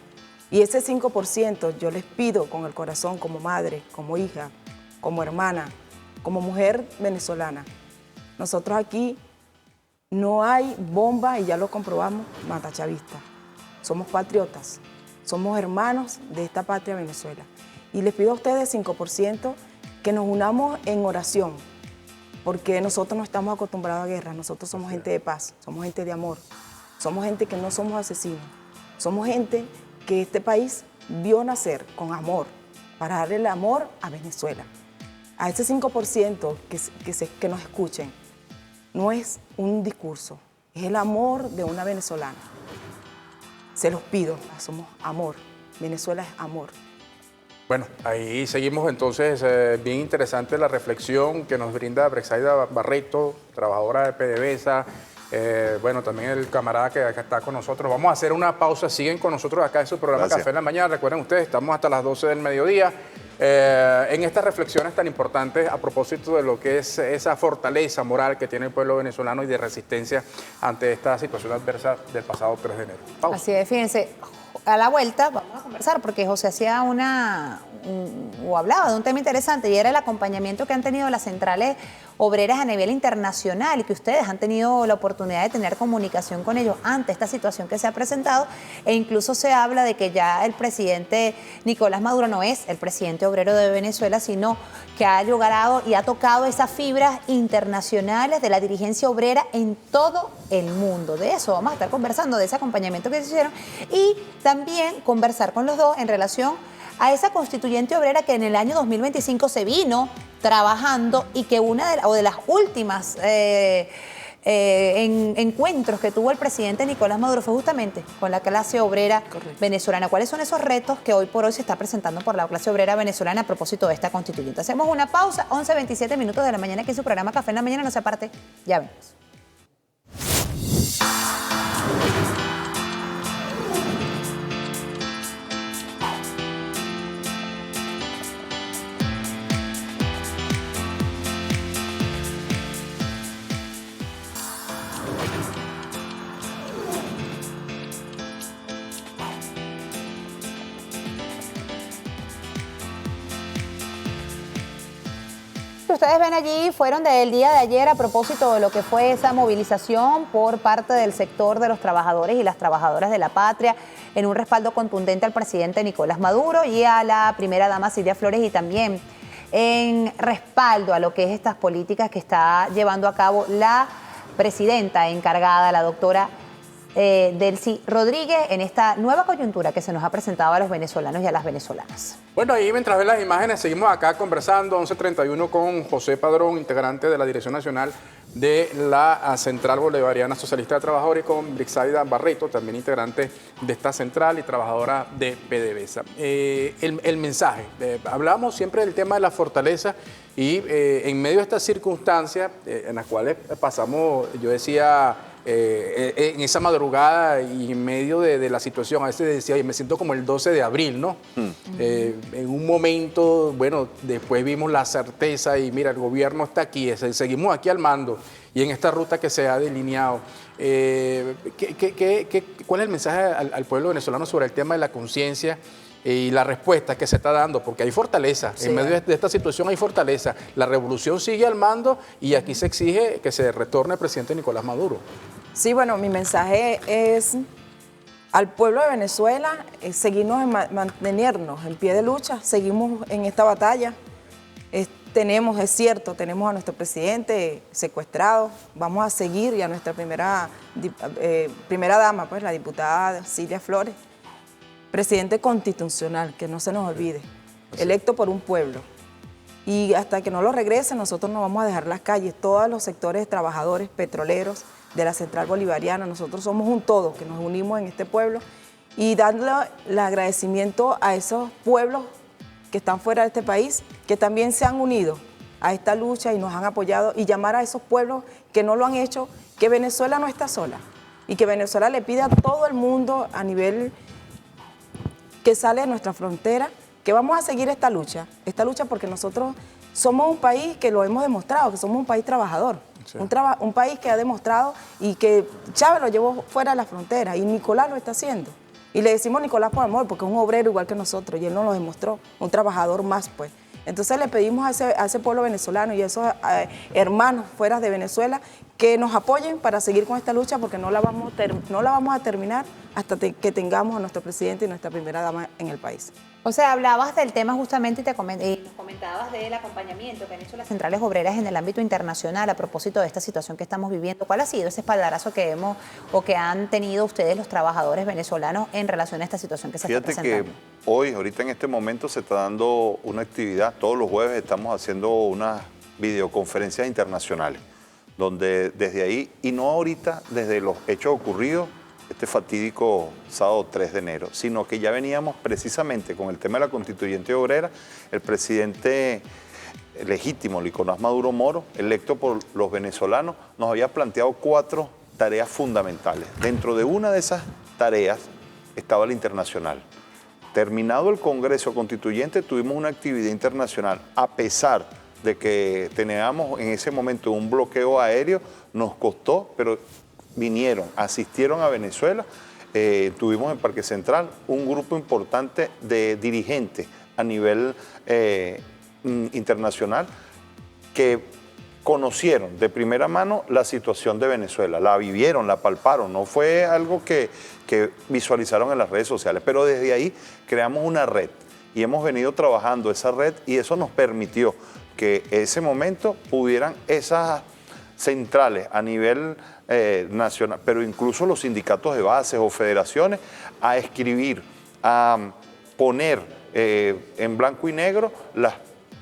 [SPEAKER 10] Y ese 5% yo les pido con el corazón, como madre, como hija, como hermana, como mujer venezolana. Nosotros aquí no hay bomba, y ya lo comprobamos, matachavista. Somos patriotas, somos hermanos de esta patria Venezuela. Y les pido a ustedes 5% que nos unamos en oración, porque nosotros no estamos acostumbrados a guerra, nosotros somos gente de paz, somos gente de amor, somos gente que no somos asesinos, somos gente que este país vio nacer con amor, para darle el amor a Venezuela. A ese 5% que nos escuchen, no es un discurso, es el amor de una venezolana. Se los pido, somos amor, Venezuela es amor.
[SPEAKER 2] Bueno, ahí seguimos entonces, bien interesante la reflexión que nos brinda Brexaida Barreto, trabajadora de PDVSA, bueno, también el camarada que acá está con nosotros. Vamos a hacer una pausa, siguen con nosotros acá en su programa Café en la Mañana. Recuerden ustedes, estamos hasta las 12 del mediodía. En estas reflexiones tan importantes a propósito de lo que es esa fortaleza moral que tiene el pueblo venezolano y de resistencia ante esta situación adversa del pasado 3 de enero. Pausa.
[SPEAKER 1] Así es, fíjense, a la vuelta vamos a conversar porque José hacía o hablaba de un tema interesante, y era el acompañamiento que han tenido las centrales obreras a nivel internacional, y que ustedes han tenido la oportunidad de tener comunicación con ellos ante esta situación que se ha presentado, e incluso se habla de que ya el presidente Nicolás Maduro no es el presidente obrero de Venezuela, sino que ha logrado y ha tocado esas fibras internacionales de la dirigencia obrera en todo el mundo. De eso vamos a estar conversando, de ese acompañamiento que se hicieron, y también conversar con los dos en relación a esa constituyente obrera que en el año 2025 se vino trabajando, y que una de las últimas encuentros que tuvo el presidente Nicolás Maduro fue justamente con la clase obrera venezolana. ¿Cuáles son esos retos que hoy por hoy se está presentando por la clase obrera venezolana a propósito de esta constituyente? Hacemos una pausa, 11:27 minutos de la mañana, aquí en su programa Café en la Mañana. No se aparte, ya venimos. que ustedes ven allí fueron del día de ayer a propósito de lo que fue esa movilización por parte del sector de los trabajadores y las trabajadoras de la patria en un respaldo contundente al presidente Nicolás Maduro y a la primera dama Cilia Flores, y también en respaldo a lo que es estas políticas que está llevando a cabo la presidenta encargada, la doctora Delcy Rodríguez, en esta nueva coyuntura que se nos ha presentado a los venezolanos y a las venezolanas.
[SPEAKER 2] Bueno, ahí mientras ven las imágenes, seguimos acá conversando, 11:31, con José Padrón, integrante de la Dirección Nacional de la Central Bolivariana Socialista de Trabajadores, y con Brixaida Barreto, también integrante de esta central y trabajadora de PDVSA. El mensaje, hablamos siempre del tema de la fortaleza y en medio de estas circunstancias en las cuales pasamos, yo decía, en esa madrugada y en medio de la situación, a veces decía, me siento como el 12 de abril, ¿no? En un momento, bueno, después vimos la certeza y mira, el gobierno está aquí, seguimos aquí al mando y en esta ruta que se ha delineado. ¿Cuál es el mensaje al pueblo venezolano sobre el tema de la conciencia y la respuesta que se está dando? Porque hay fortaleza, sí, en medio de esta situación hay fortaleza. La revolución sigue al mando y aquí se exige que se retorne el presidente Nicolás Maduro.
[SPEAKER 10] Sí, bueno, mi mensaje es al pueblo de Venezuela, seguirnos, mantenernos en pie de lucha, seguimos en esta batalla. Es cierto, tenemos a nuestro presidente secuestrado, vamos a seguir, y a nuestra primera dama, pues la diputada Cilia Flores, presidente constitucional, que no se nos olvide, electo por un pueblo. Y hasta que no lo regrese, nosotros no vamos a dejar las calles, todos los sectores trabajadores, petroleros, de la Central Bolivariana, nosotros somos un todo, que nos unimos en este pueblo, y dándole el agradecimiento a esos pueblos que están fuera de este país, que también se han unido a esta lucha y nos han apoyado, y llamar a esos pueblos que no lo han hecho, que Venezuela no está sola, y que Venezuela le pide a todo el mundo a nivel que sale de nuestra frontera, que vamos a seguir esta lucha porque nosotros somos un país que lo hemos demostrado, que somos un país trabajador. Sí. Un país que ha demostrado y que Chávez lo llevó fuera de la frontera y Nicolás lo está haciendo. Y le decimos Nicolás por amor porque es un obrero igual que nosotros y él nos lo demostró, un trabajador más pues. Entonces le pedimos a ese pueblo venezolano y a esos hermanos fuera de Venezuela que nos apoyen para seguir con esta lucha porque no la vamos a terminar hasta que tengamos a nuestro presidente y nuestra primera dama en el país.
[SPEAKER 1] O sea, hablabas del tema justamente y nos comentabas del acompañamiento que han hecho las centrales obreras en el ámbito internacional a propósito de esta situación que estamos viviendo. ¿Cuál ha sido ese espaldarazo que que han tenido ustedes los trabajadores venezolanos en relación a esta situación que se está presentando?
[SPEAKER 11] Fíjate que ahorita en este momento se está dando una actividad, todos los jueves estamos haciendo unas videoconferencias internacionales, donde desde ahí, y no ahorita, desde los hechos ocurridos, este fatídico sábado 3 de enero, sino que ya veníamos precisamente con el tema de la constituyente obrera, el presidente legítimo, Nicolás Maduro Moro, electo por los venezolanos, nos había planteado 4 tareas fundamentales. Dentro de una de esas tareas estaba la internacional. Terminado el Congreso Constituyente, tuvimos una actividad internacional, a pesar de que teníamos en ese momento un bloqueo aéreo, nos costó, pero vinieron, asistieron a Venezuela, tuvimos en Parque Central un grupo importante de dirigentes a nivel internacional que conocieron de primera mano la situación de Venezuela, la vivieron, la palparon, no fue algo que visualizaron en las redes sociales, pero desde ahí creamos una red y hemos venido trabajando esa red y eso nos permitió que en ese momento pudieran esas centrales a nivel nacional, pero incluso los sindicatos de bases o federaciones, a escribir, a poner en blanco y negro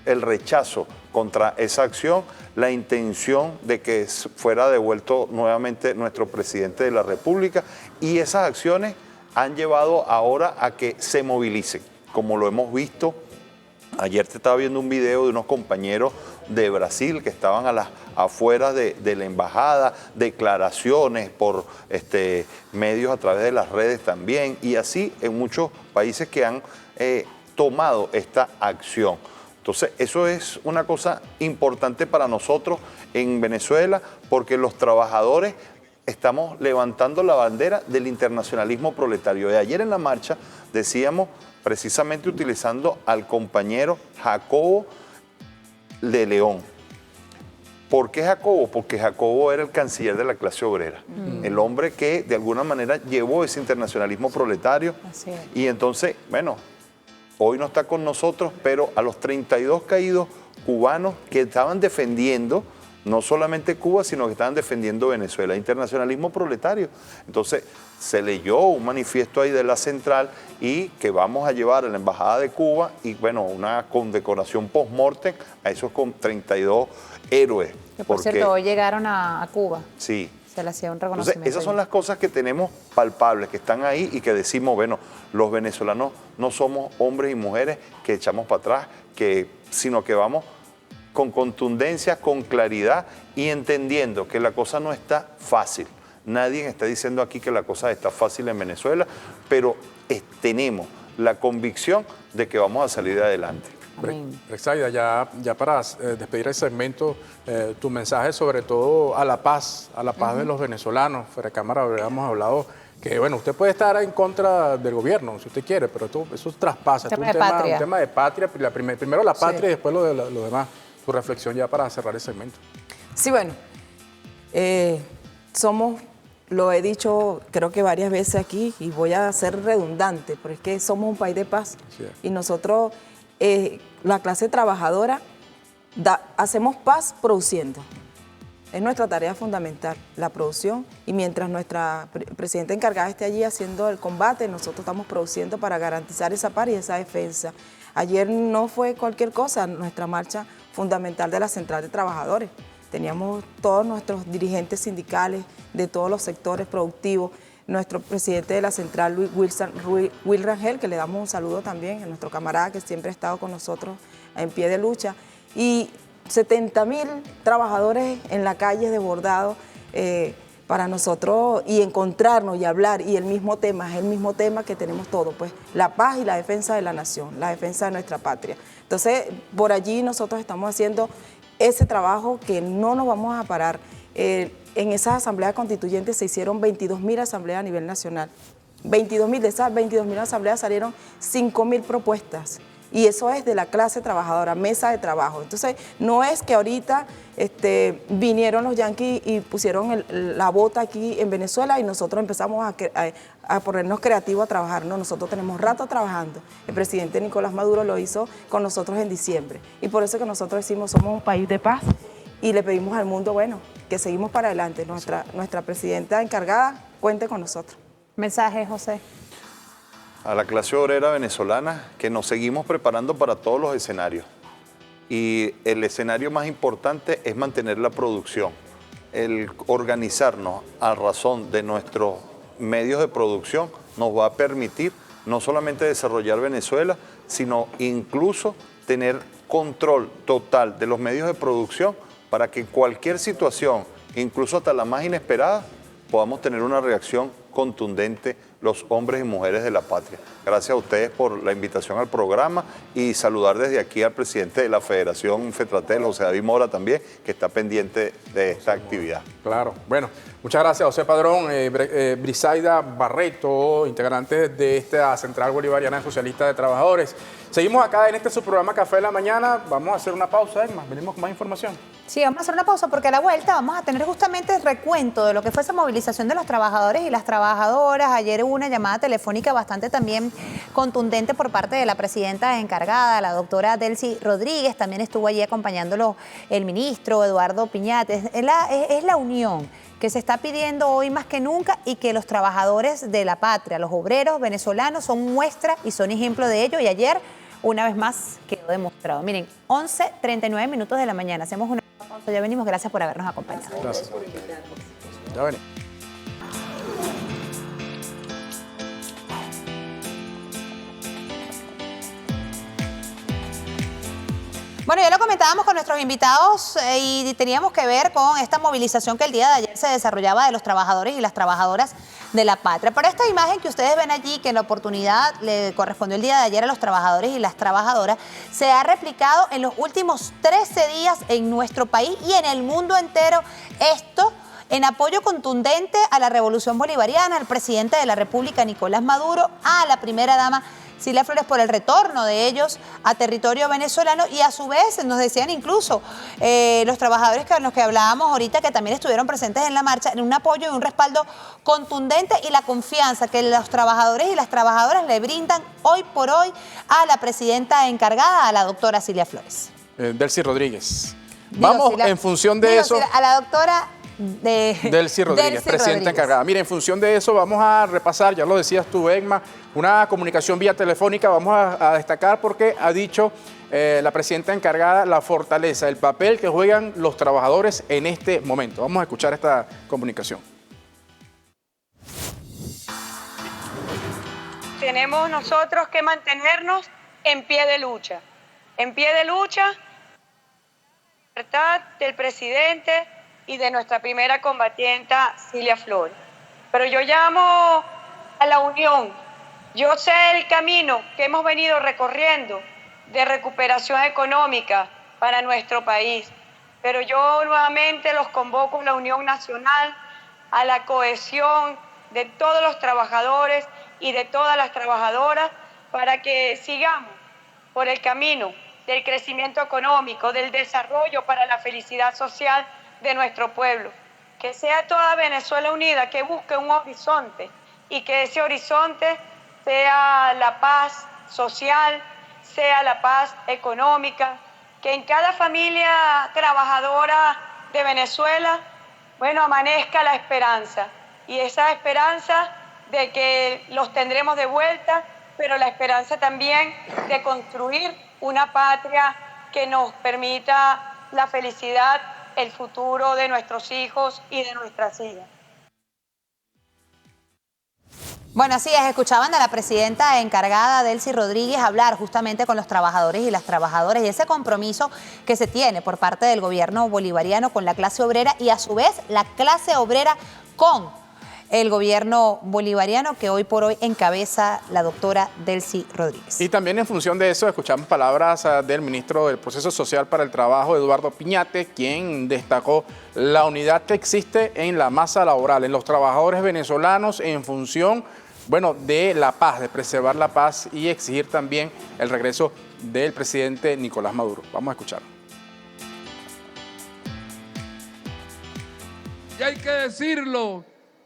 [SPEAKER 11] el rechazo contra esa acción, la intención de que fuera devuelto nuevamente nuestro presidente de la República, y esas acciones han llevado ahora a que se movilicen, como lo hemos visto. Ayer te estaba viendo un video de unos compañeros de Brasil que estaban a las afueras de la embajada, declaraciones por medios a través de las redes también, y así en muchos países que han tomado esta acción. Entonces, eso es una cosa importante para nosotros en Venezuela, porque los trabajadores estamos levantando la bandera del internacionalismo proletario. De ayer en la marcha decíamos, precisamente utilizando al compañero Jacobo de León, ¿Por qué Jacobo? Porque Jacobo era el canciller de la clase obrera, el hombre que de alguna manera llevó ese internacionalismo proletario. Y entonces, bueno, hoy no está con nosotros, pero a los 32 caídos cubanos que estaban defendiendo no solamente Cuba, sino que estaban defendiendo Venezuela, internacionalismo proletario. Entonces, se leyó un manifiesto ahí de la central y que vamos a llevar a la Embajada de Cuba y, bueno, una condecoración post-mortem a esos 32 héroes.
[SPEAKER 1] Que por cierto, hoy llegaron a Cuba.
[SPEAKER 11] Sí.
[SPEAKER 1] Se le hacía un reconocimiento.
[SPEAKER 11] Entonces, esas son las cosas que tenemos palpables, que están ahí y que decimos, bueno, los venezolanos no somos hombres y mujeres que echamos para atrás, sino que vamos con contundencia, con claridad y entendiendo que la cosa no está fácil. Nadie está diciendo aquí que la cosa está fácil en Venezuela, pero tenemos la convicción de que vamos a salir adelante.
[SPEAKER 2] Brisaida, ya para despedir el segmento, tu mensaje sobre todo a la paz de los venezolanos. Fuera de cámara habíamos hablado que, bueno, usted puede estar en contra del gobierno si usted quiere, pero eso traspasa. Es un tema de patria, primero la patria y después lo demás. Tu reflexión ya para cerrar el segmento.
[SPEAKER 10] Sí, bueno, lo he dicho creo que varias veces aquí y voy a ser redundante, pero es que somos un país de paz. Sí. Y nosotros, la clase trabajadora, hacemos paz produciendo. Es nuestra tarea fundamental, la producción, y mientras nuestra presidenta encargada esté allí haciendo el combate, nosotros estamos produciendo para garantizar esa paz y esa defensa. Ayer no fue cualquier cosa nuestra marcha fundamental de la Central de Trabajadores. Teníamos todos nuestros dirigentes sindicales de todos los sectores productivos, nuestro presidente de la Central, Will Rangel, que le damos un saludo también, a nuestro camarada que siempre ha estado con nosotros en pie de lucha, y 70.000 trabajadores en la calle desbordados para nosotros y encontrarnos y hablar, y el mismo tema, es el mismo tema que tenemos todos, pues la paz y la defensa de la nación, la defensa de nuestra patria. Entonces, por allí nosotros estamos haciendo ese trabajo que no nos vamos a parar. En esas asambleas constituyentes se hicieron 22.000 asambleas a nivel nacional. 22.000, de esas 22.000 asambleas salieron 5.000 propuestas. Y eso es de la clase trabajadora, mesa de trabajo. Entonces, no es que ahorita vinieron los yanquis y pusieron la bota aquí en Venezuela y nosotros empezamos a ponernos creativos a trabajar. No, nosotros tenemos rato trabajando. El presidente Nicolás Maduro lo hizo con nosotros en diciembre. Y por eso que nosotros decimos, somos un país de paz y le pedimos al mundo, bueno, que seguimos para adelante. Nuestra presidenta encargada cuente con nosotros.
[SPEAKER 1] Mensaje, José.
[SPEAKER 11] A la clase obrera venezolana, que nos seguimos preparando para todos los escenarios. Y el escenario más importante es mantener la producción. El organizarnos a razón de nuestros medios de producción nos va a permitir no solamente desarrollar Venezuela, sino incluso tener control total de los medios de producción para que cualquier situación, incluso hasta la más inesperada, podamos tener una reacción contundente los hombres y mujeres de la patria. Gracias a ustedes por la invitación al programa y saludar desde aquí al presidente de la Federación FETRATEL, José David Mora también, que está pendiente de esta actividad.
[SPEAKER 2] Claro. Bueno, muchas gracias, José Padrón. Brisaida Barreto, integrante de esta Central Bolivariana Socialista de Trabajadores. Seguimos acá en su programa Café de la Mañana. Vamos a hacer una pausa, Emma. Venimos con más información.
[SPEAKER 1] Sí, vamos a hacer una pausa porque a la vuelta vamos a tener justamente el recuento de lo que fue esa movilización de los trabajadores y las trabajadoras. Ayer hubo una llamada telefónica bastante también contundente por parte de la presidenta encargada, la doctora Delcy Rodríguez. También estuvo allí acompañándolo el ministro Eduardo Piñate. Es la unión que se está pidiendo hoy más que nunca y que los trabajadores de la patria, los obreros venezolanos son muestra y son ejemplo de ello. Y ayer, una vez más, quedó demostrado. Miren, 11:39 minutos de la mañana. Hacemos una pausa, ya venimos. Gracias por habernos acompañado.
[SPEAKER 2] Gracias. Ya venimos.
[SPEAKER 1] Bueno, ya lo comentábamos con nuestros invitados y teníamos que ver con esta movilización que el día de ayer se desarrollaba de los trabajadores y las trabajadoras de la patria. Pero esta imagen que ustedes ven allí, que en la oportunidad le correspondió el día de ayer a los trabajadores y las trabajadoras, se ha replicado en los últimos 13 días en nuestro país y en el mundo entero. Esto en apoyo contundente a la revolución bolivariana, al presidente de la República, Nicolás Maduro, a la primera dama, Cilia Flores, por el retorno de ellos a territorio venezolano, y a su vez nos decían incluso los trabajadores con los que hablábamos ahorita, que también estuvieron presentes en la marcha, en un apoyo y un respaldo contundente, y la confianza que los trabajadores y las trabajadoras le brindan hoy por hoy a la presidenta encargada, a la doctora Cilia Flores.
[SPEAKER 2] Delcy Rodríguez. Vamos, en función de eso...
[SPEAKER 1] A la doctora...
[SPEAKER 2] Delcy Rodríguez, presidenta encargada. Mira, en función de eso vamos a repasar, ya lo decías tú, Egma, una comunicación vía telefónica. Vamos a destacar porque ha dicho la presidenta encargada la fortaleza, el papel que juegan los trabajadores en este momento. Vamos a escuchar esta comunicación.
[SPEAKER 3] Tenemos nosotros que mantenernos en pie de lucha. En pie de lucha, libertad del presidente y de nuestra primera combatienta, Cilia Flores. Pero yo llamo a la unión. Yo sé el camino que hemos venido recorriendo de recuperación económica para nuestro país, pero yo nuevamente los convoco a la unión nacional, a la cohesión de todos los trabajadores y de todas las trabajadoras, para que sigamos por el camino del crecimiento económico, del desarrollo para la felicidad social de nuestro pueblo. Que sea toda Venezuela unida, que busque un horizonte, y que ese horizonte sea la paz social, sea la paz económica, que en cada familia trabajadora de Venezuela, bueno, amanezca la esperanza, y esa esperanza de que los tendremos de vuelta, pero la esperanza también de construir una patria que nos permita la felicidad, el futuro de nuestros hijos y de nuestras hijas.
[SPEAKER 1] Bueno, así es, escuchaban a la presidenta encargada, Delcy Rodríguez, hablar justamente con los trabajadores y las trabajadoras, y ese compromiso que se tiene por parte del gobierno bolivariano con la clase obrera, y a su vez la clase obrera con el gobierno bolivariano que hoy por hoy encabeza la doctora Delcy Rodríguez.
[SPEAKER 2] Y también en función de eso escuchamos palabras del ministro del Proceso Social para el Trabajo, Eduardo Piñate, quien destacó la unidad que existe en la masa laboral, en los trabajadores venezolanos, en función, bueno, de la paz, de preservar la paz y exigir también el regreso del presidente Nicolás Maduro. Vamos a escuchar.
[SPEAKER 12] Y hay que decirlo,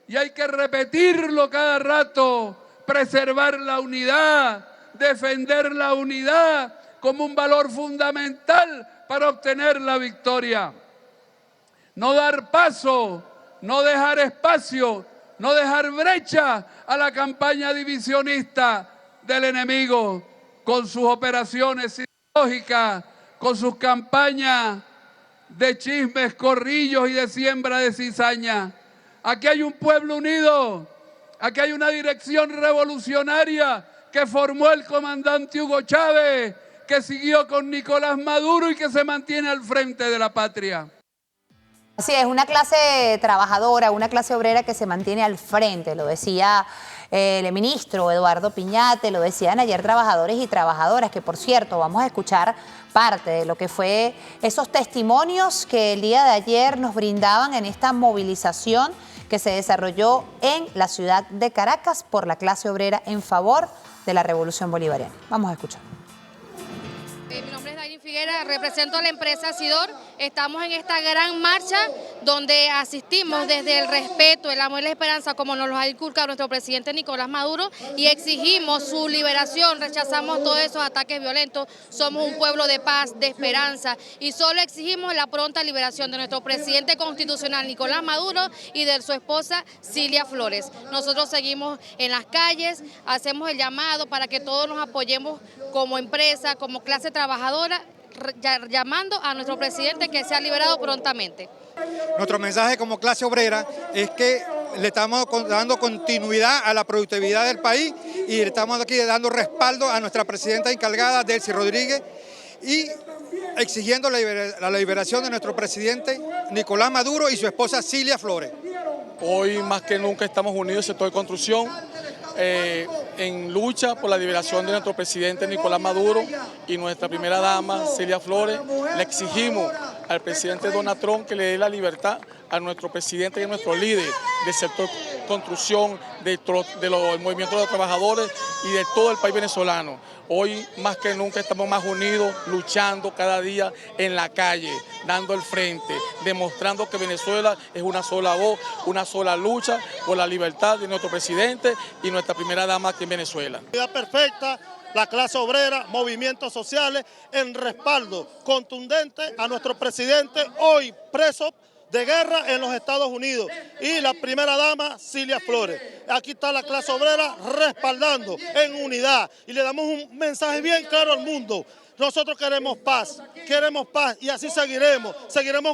[SPEAKER 12] y hay que repetirlo cada rato: preservar la unidad, defender la unidad como un valor fundamental para obtener la victoria. No dar paso, no dejar espacio, no dejar brecha a la campaña divisionista del enemigo, con sus operaciones ideológicas, con sus campañas de chismes, corrillos y de siembra de cizaña. Aquí hay un pueblo unido, aquí hay una dirección revolucionaria que formó el comandante Hugo Chávez, que siguió con Nicolás Maduro y que se mantiene al frente de la patria.
[SPEAKER 1] Así es, una clase trabajadora, una clase obrera que se mantiene al frente, lo decía el ministro Eduardo Piñate, lo decían ayer trabajadores y trabajadoras, que por cierto vamos a escuchar parte de lo que fue esos testimonios que el día de ayer nos brindaban en esta movilización que se desarrolló en la ciudad de Caracas por la clase obrera en favor de la Revolución Bolivariana. Vamos a escuchar.
[SPEAKER 13] Mi nombre es Dairin Figuera, represento a la empresa Sidor. Estamos en esta gran marcha donde asistimos desde el respeto, el amor y la esperanza, como nos lo ha inculcado nuestro presidente Nicolás Maduro, y exigimos su liberación. Rechazamos todos esos ataques violentos. Somos un pueblo de paz, de esperanza, y solo exigimos la pronta liberación de nuestro presidente constitucional Nicolás Maduro y de su esposa Cilia Flores. Nosotros seguimos en las calles, hacemos el llamado para que todos nos apoyemos como empresa, como clase trabajadora, llamando a nuestro presidente que sea liberado prontamente.
[SPEAKER 14] Nuestro mensaje como clase obrera es que le estamos dando continuidad a la productividad del país y le estamos aquí dando respaldo a nuestra presidenta encargada, Delcy Rodríguez, y exigiendo la liberación de nuestro presidente Nicolás Maduro y su esposa Cilia Flores.
[SPEAKER 15] Hoy más que nunca estamos unidos, sector de construcción, en lucha por la liberación de nuestro presidente Nicolás Maduro y nuestra primera dama Cilia Flores. Le exigimos al presidente Donald Trump que le dé la libertad a nuestro presidente y a nuestro líder del sector construcción del movimiento de los trabajadores y de todo el país venezolano. Hoy más que nunca estamos más unidos, luchando cada día en la calle, dando el frente, demostrando que Venezuela es una sola voz, una sola lucha por la libertad de nuestro presidente y nuestra primera dama aquí en Venezuela.
[SPEAKER 16] Perfecta, la clase obrera, movimientos sociales en respaldo contundente a nuestro presidente, hoy preso de guerra en los Estados Unidos, y la primera dama Cilia Flores. Aquí está la clase obrera respaldando en unidad y le damos un mensaje bien claro al mundo. Nosotros queremos paz y así seguiremos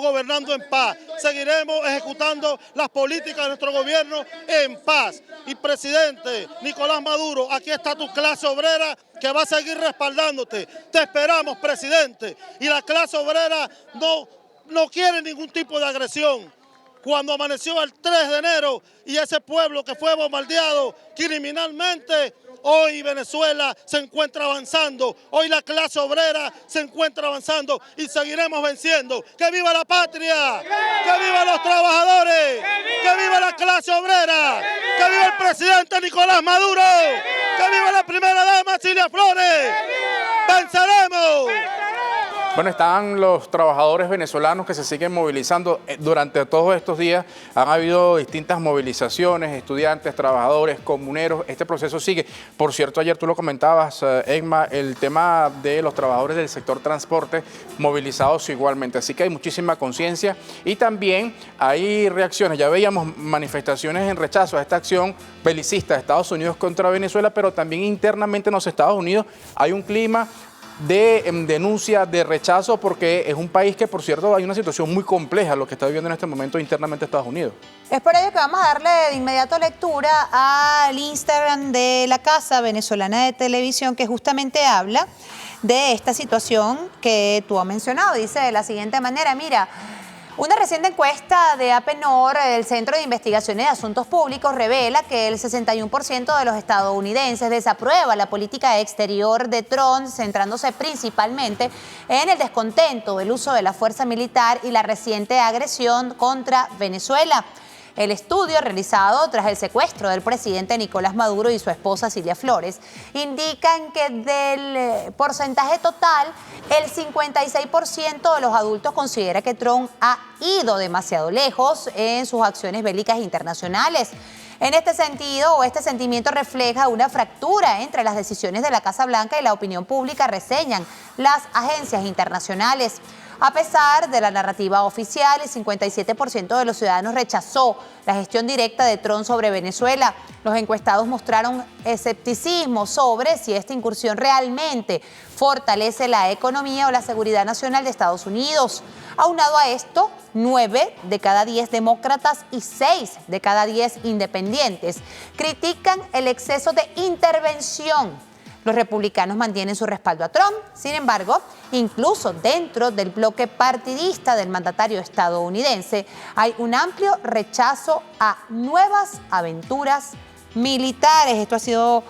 [SPEAKER 16] gobernando en paz, seguiremos ejecutando las políticas de nuestro gobierno en paz. Y presidente Nicolás Maduro, aquí está tu clase obrera que va a seguir respaldándote. Te esperamos, presidente, y la clase obrera no quiere ningún tipo de agresión. Cuando amaneció el 3 de enero y ese pueblo que fue bombardeado criminalmente, hoy Venezuela se encuentra avanzando, hoy la clase obrera se encuentra avanzando y seguiremos venciendo. ¡Que viva la patria! ¡Que viva los trabajadores! ¡Que viva la clase obrera! ¡Que viva el presidente Nicolás Maduro! ¡Que viva la primera dama Cilia Flores! ¡Venceremos!
[SPEAKER 2] Bueno, están los trabajadores venezolanos que se siguen movilizando. Durante todos estos días han habido distintas movilizaciones, estudiantes, trabajadores, comuneros. Este proceso sigue. Por cierto, ayer tú lo comentabas, Emma, el tema de los trabajadores del sector transporte movilizados igualmente. Así que hay muchísima conciencia y también hay reacciones. Ya veíamos manifestaciones en rechazo a esta acción belicista de Estados Unidos contra Venezuela, pero también internamente en los Estados Unidos hay un clima de denuncia, de rechazo, porque es un país que, por cierto, hay una situación muy compleja lo que está viviendo en este momento internamente Estados Unidos.
[SPEAKER 1] Es por ello que vamos a darle de inmediato lectura al Instagram de la Casa Venezolana de Televisión, que justamente habla de esta situación que tú has mencionado. Dice de la siguiente manera: mira, una reciente encuesta de APNOR, el Centro de Investigaciones de Asuntos Públicos, revela que el 61% de los estadounidenses desaprueba la política exterior de Trump, centrándose principalmente en el descontento del uso de la fuerza militar y la reciente agresión contra Venezuela. El estudio realizado tras el secuestro del presidente Nicolás Maduro y su esposa Cilia Flores indican que del porcentaje total, el 56% de los adultos considera que Trump ha ido demasiado lejos en sus acciones bélicas internacionales. En este sentido, o este sentimiento refleja una fractura entre las decisiones de la Casa Blanca y la opinión pública, reseñan las agencias internacionales. A pesar de la narrativa oficial, el 57% de los ciudadanos rechazó la gestión directa de Trump sobre Venezuela. Los encuestados mostraron escepticismo sobre si esta incursión realmente fortalece la economía o la seguridad nacional de Estados Unidos. Aunado a esto, 9 de cada 10 demócratas y 6 de cada 10 independientes critican el exceso de intervención. Los republicanos mantienen su respaldo a Trump. Sin embargo, incluso dentro del bloque partidista del mandatario estadounidense, hay un amplio rechazo a nuevas aventuras militares. Esto ha sido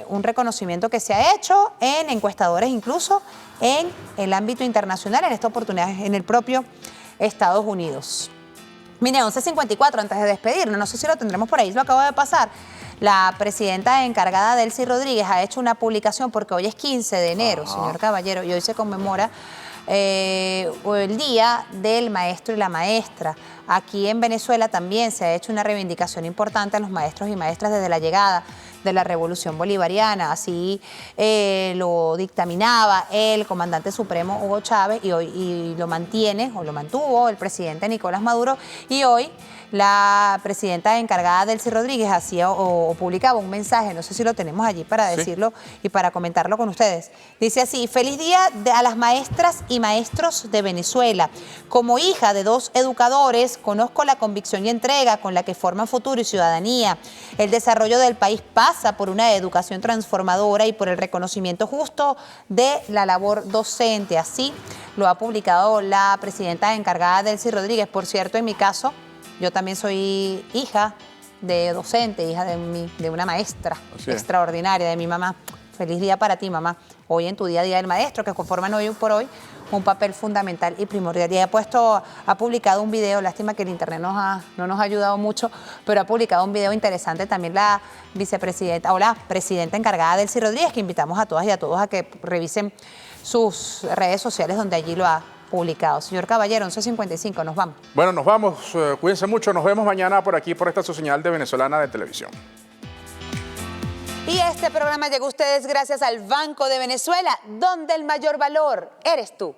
[SPEAKER 1] un reconocimiento que se ha hecho en encuestadores, incluso en el ámbito internacional, en esta oportunidad en el propio Estados Unidos. Mire, 11:54, antes de despedirnos, no sé si lo tendremos por ahí, lo acabo de pasar. La presidenta encargada, Delcy Rodríguez, ha hecho una publicación porque hoy es 15 de enero, señor Caballero, y hoy se conmemora el Día del Maestro y la Maestra. Aquí en Venezuela también se ha hecho una reivindicación importante a los maestros y maestras desde la llegada de la Revolución Bolivariana. Así lo dictaminaba el comandante supremo Hugo Chávez y lo mantiene, o lo mantuvo, el presidente Nicolás Maduro, y hoy la presidenta encargada, Delcy Rodríguez, hacía o publicaba un mensaje, no sé si lo tenemos allí para decirlo y para comentarlo con ustedes. Dice así: feliz día a las maestras y maestros de Venezuela. Como hija de 2 educadores, conozco la convicción y entrega con la que forman futuro y ciudadanía. El desarrollo del país pasa por una educación transformadora y por el reconocimiento justo de la labor docente. Así lo ha publicado la presidenta encargada, Delcy Rodríguez. Por cierto, en mi caso, yo también soy hija de docente, hija de una maestra extraordinaria, de mi mamá. feliz día para ti, mamá. Hoy en tu día a día del maestro, que conforman hoy por hoy un papel fundamental y primordial. Y ha publicado un video, lástima que el internet no nos ha ayudado mucho, pero ha publicado un video interesante también la vicepresidenta o la presidenta encargada, Delcy Rodríguez, que invitamos a todas y a todos a que revisen sus redes sociales donde allí lo ha publicado. Señor Caballero, 11:55, nos vamos.
[SPEAKER 2] Bueno, nos vamos, cuídense mucho, nos vemos mañana por aquí, por esta su señal de Venezolana de Televisión.
[SPEAKER 1] Y este programa llegó a ustedes gracias al Banco de Venezuela, donde el mayor valor eres tú.